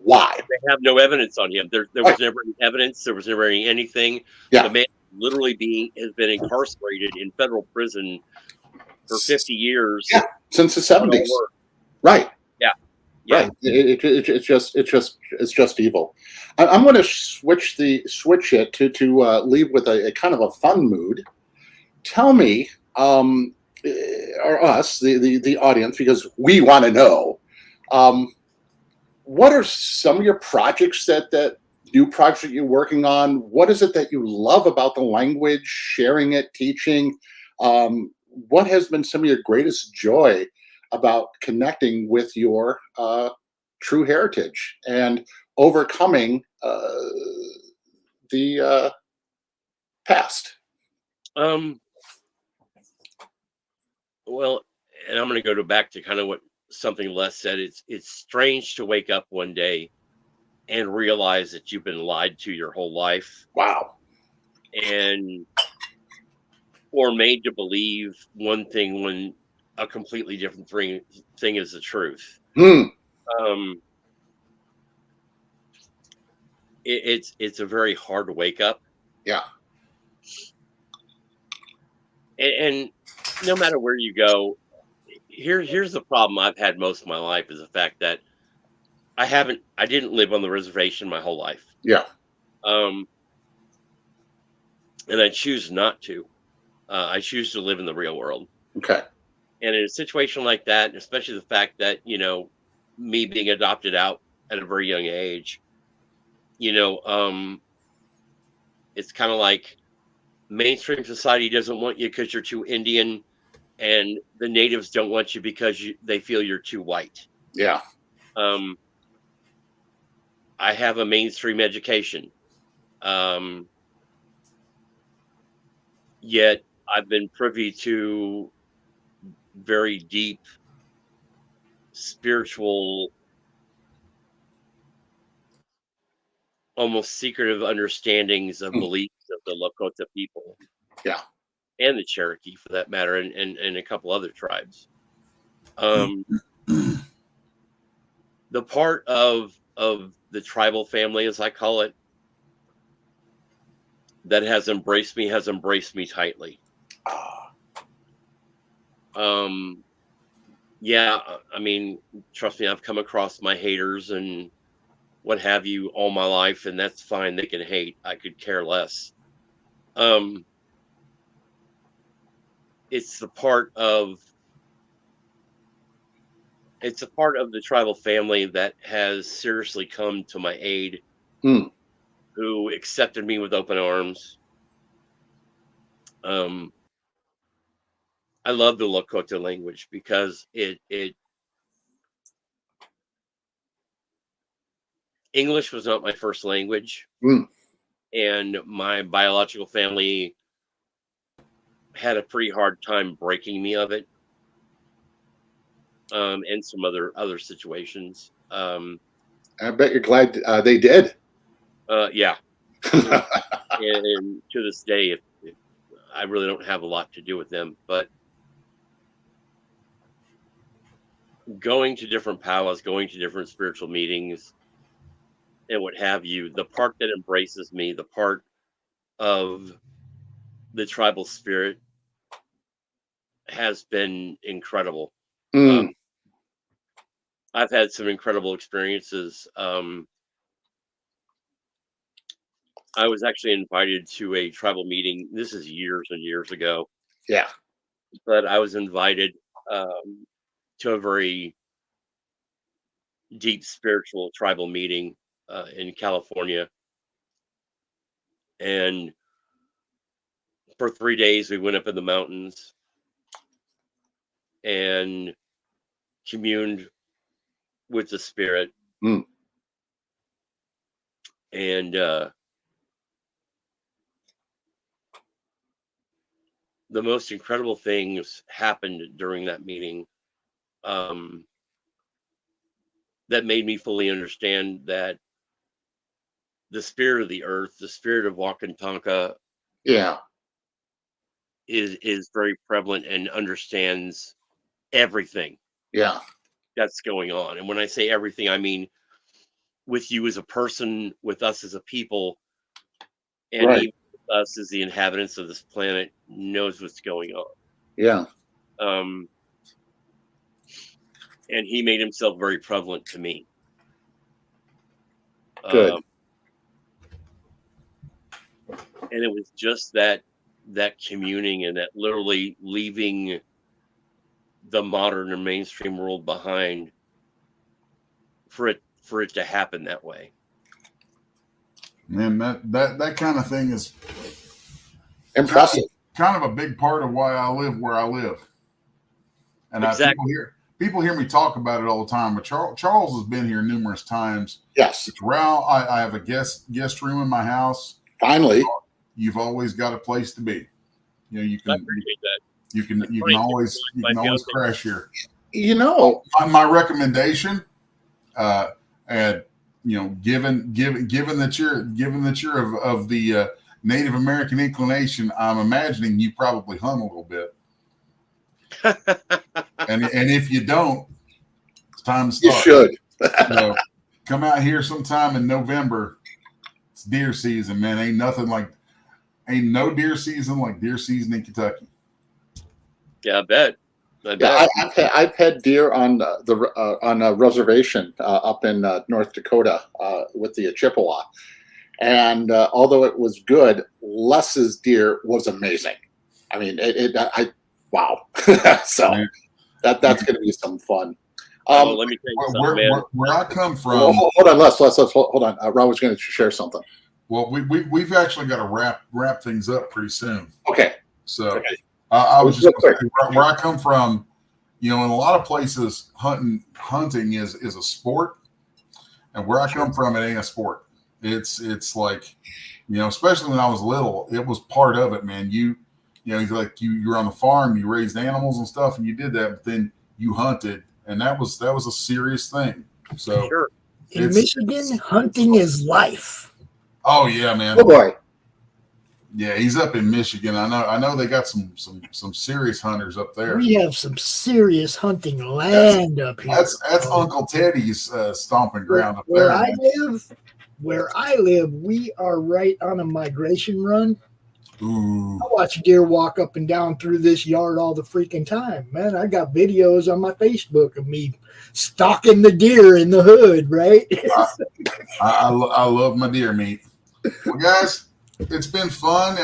why? They have no evidence on him. There was never any evidence. There was never anything. Yeah. The man literally has been incarcerated in federal prison for 50 years. Yeah, since the 70s. Right. Yeah. Right. It's just evil. I'm going to switch it to leave with a kind of a fun mood. Tell me, or us, the audience, because we want to know, what are some of your projects that new project you're working on? What is it that you love about the language, sharing it, teaching? What has been some of your greatest joy about connecting with your true heritage and overcoming the past? Well, and I'm going to go back to kind of what something Les said. It's strange to wake up one day and realize that you've been lied to your whole life. Wow. Or made to believe one thing when a completely different thing is the truth. It's a very hard wake up. Yeah. And no matter where you go, here's the problem I've had most of my life is the fact that I didn't live on the reservation my whole life. Yeah. And I choose not to. I choose to live in the real world. Okay. And in a situation like that, and especially the fact that, you know, me being adopted out at a very young age, you know, it's kind of like mainstream society doesn't want you because you're too Indian, and the natives don't want you because they feel you're too white. Yeah. I have a mainstream education. Yet I've been privy to very deep spiritual, almost secretive understandings of beliefs of the Lakota people. Yeah. And the Cherokee, for that matter, and a couple other tribes. The part of the tribal family, as I call it, that has embraced me tightly. Yeah, I mean, trust me, I've come across my haters and what have you all my life, and that's fine. They can hate. I could care less. It's a part of the tribal family that has seriously come to my aid, who accepted me with open arms. I love the Lakota language because English was not my first language, and my biological family had a pretty hard time breaking me of it, and some other situations. I bet you're glad they did. Yeah. and to this day, if I really don't have a lot to do with them, but going to different powwows, going to different spiritual meetings, and what have you, the part that embraces me, the part of the tribal spirit, has been incredible. I've had some incredible experiences. I was actually invited to a tribal meeting. This is years and years ago. Yeah. But I was invited to a very deep spiritual tribal meeting in California. And for 3 days, we went up in the mountains and communed with the spirit. And the most incredible things happened during that meeting that made me fully understand that the spirit of the earth, the spirit of Wakantanka, is very prevalent and understands everything that's going on. And when I say everything, I mean with you as a person, with us as a people, and even with us as the inhabitants of this planet, knows what's going on. And he made himself very prevalent to me. Good. And it was just that communing and that literally leaving the modern and mainstream world behind for it to happen that way. Man, that kind of thing is impressive. Kind of a big part of why I live where I live. And exactly. People hear me talk about it all the time, but Charles has been here numerous times. Yes. It's around, I have a guest room in my house. Finally. You've always got a place to be. You know, you can, I appreciate that. You can always crash here. You know, my recommendation, and you know, given that you're of the Native American inclination, I'm imagining you probably hum a little bit. and if you don't, it's time to start. You should. So come out here sometime in November. It's deer season, man. Ain't no deer season like deer season in Kentucky. Yeah, I bet. Yeah, I've had deer on a reservation up in North Dakota with the Chippewa, and although it was good, Les's deer was amazing. I mean, wow. So that's going to be some fun. Let me tell you something, man. Where I come from. Hold on, Les. Hold on. Rob was going to share something. Well, we've actually got to wrap things up pretty soon. Okay. So I was just going to say, where I come from, you know, in a lot of places, hunting is a sport, and where I come from, it ain't a sport. It's like, you know, especially when I was little, it was part of it, man. you know, he's like, you're on the farm, you raised animals and stuff, and you did that, but then you hunted, and that was a serious thing. So Sure. In Michigan, hunting is life. Oh yeah, man. Oh boy. Yeah, he's up in Michigan. I know they got some serious hunters up there. We have some serious hunting land up here. That's Uncle Teddy's stomping ground up where there. Where I live, we are right on a migration run. Ooh. I watch deer walk up and down through this yard all the freaking time, man. I got videos on my Facebook of me stalking the deer in the hood, right? I love my deer meat. Well, guys, it's been fun.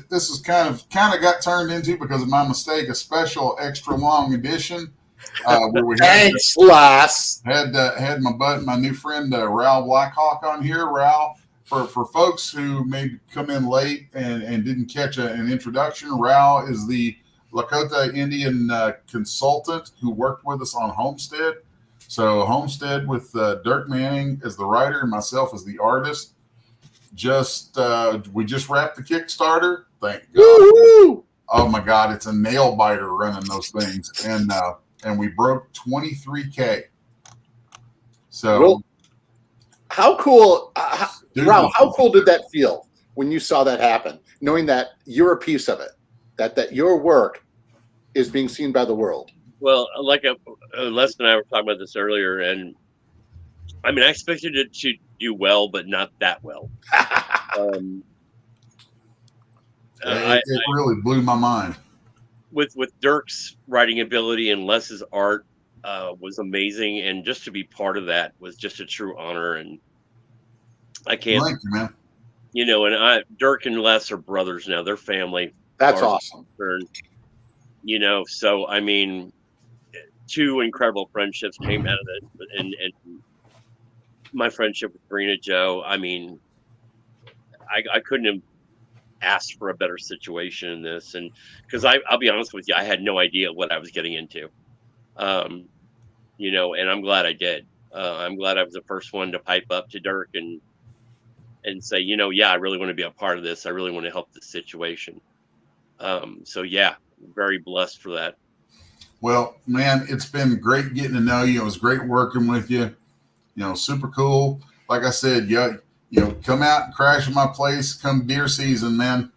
This is kind of got turned into, because of my mistake, a special extra long edition. Where we Thanks, Lass. Had my new friend Raoul Blackhawk on here. Raoul, for folks who may come in late and didn't catch an introduction, Raoul is the Lakota Indian consultant who worked with us on Homestead. So Homestead with Dirk Manning as the writer and myself as the artist. We just wrapped the Kickstarter. Thank God. Woo-hoo! Oh my God, it's a nail biter running those things, and we broke 23K. So, well, how cool, Raoul, how cool did that feel when you saw that happen, knowing that you're a piece of it, that your work is being seen by the world? Well, like Les and I were talking about this earlier, and I mean, I expected it to do well, but not that well. It really blew my mind. With Dirk's writing ability and Les's art was amazing, and just to be part of that was just a true honor. And I can't, Thank you, man. You know, and Dirk and Les are brothers now; they're family. That's awesome. You know, so I mean, two incredible friendships came out of it, and my friendship with Brina Joe. I mean, I couldn't have asked for a better situation in this, and because I'll be honest with you, I had no idea what I was getting into. You know, and I'm glad I did. I'm glad I was the first one to pipe up to Dirk and say, you know, yeah, I really want to be a part of this. I really want to help this situation. So yeah, very blessed for that. Well, man, it's been great getting to know you. It was great working with you. You know, super cool. Like I said, you know, come out and crash at my place. Come deer season, man.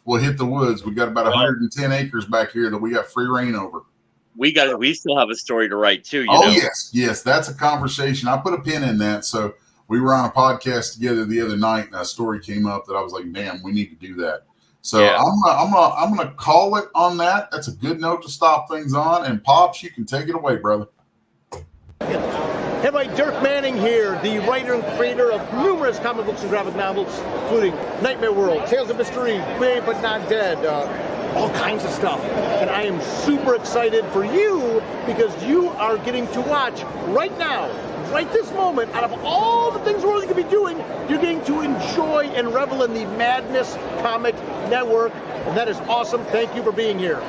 We'll hit the woods. We got about 110 acres back here that we got free reign over. We still have a story to write too. You know? Yes, that's a conversation. I put a pin in that. So we were on a podcast together the other night, and a story came up that I was like, "Damn, we need to do that." So yeah. I'm gonna call it on that. That's a good note to stop things on. And Pops, you can take it away, brother. Hey, everybody, Dirk Manning here, the writer and creator of numerous comic books and graphic novels, including Nightmare World, Tales of Mystery, Brave but Not Dead, all kinds of stuff. And I am super excited for you because you are getting to watch right now, right this moment, out of all the things we're going to be doing, you're getting to enjoy and revel in the Madness Comic Network. And that is awesome. Thank you for being here.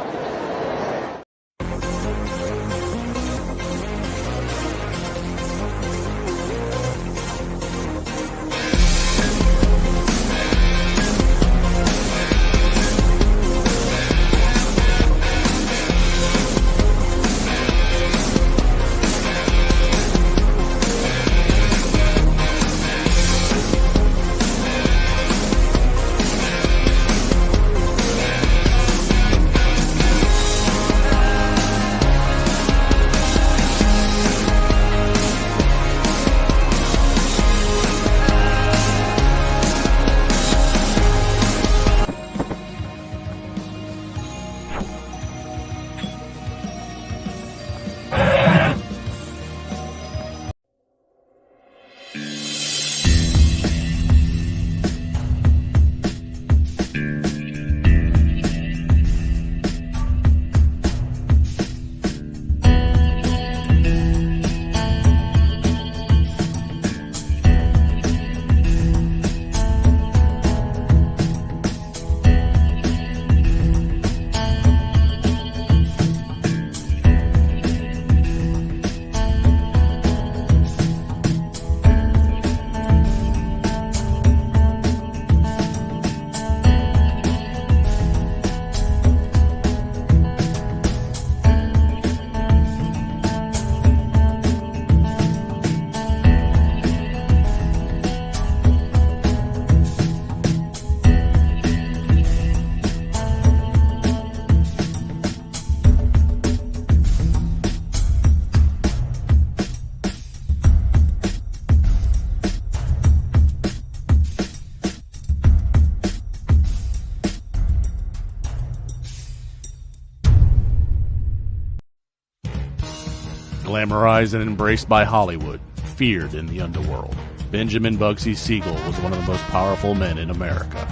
Glamorized and embraced by Hollywood, feared in the underworld, Benjamin Bugsy Siegel was one of the most powerful men in America.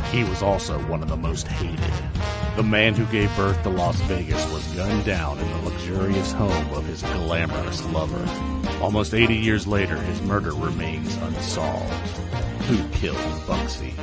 He was also one of the most hated. The man who gave birth to Las Vegas was gunned down in the luxurious home of his glamorous lover. Almost 80 years later, his murder remains unsolved. Who killed Bugsy?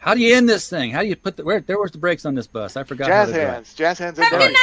How do you end this thing? How do you put the where's the brakes on this bus? I forgot. Jazz how to hands. Jazz hands. All right.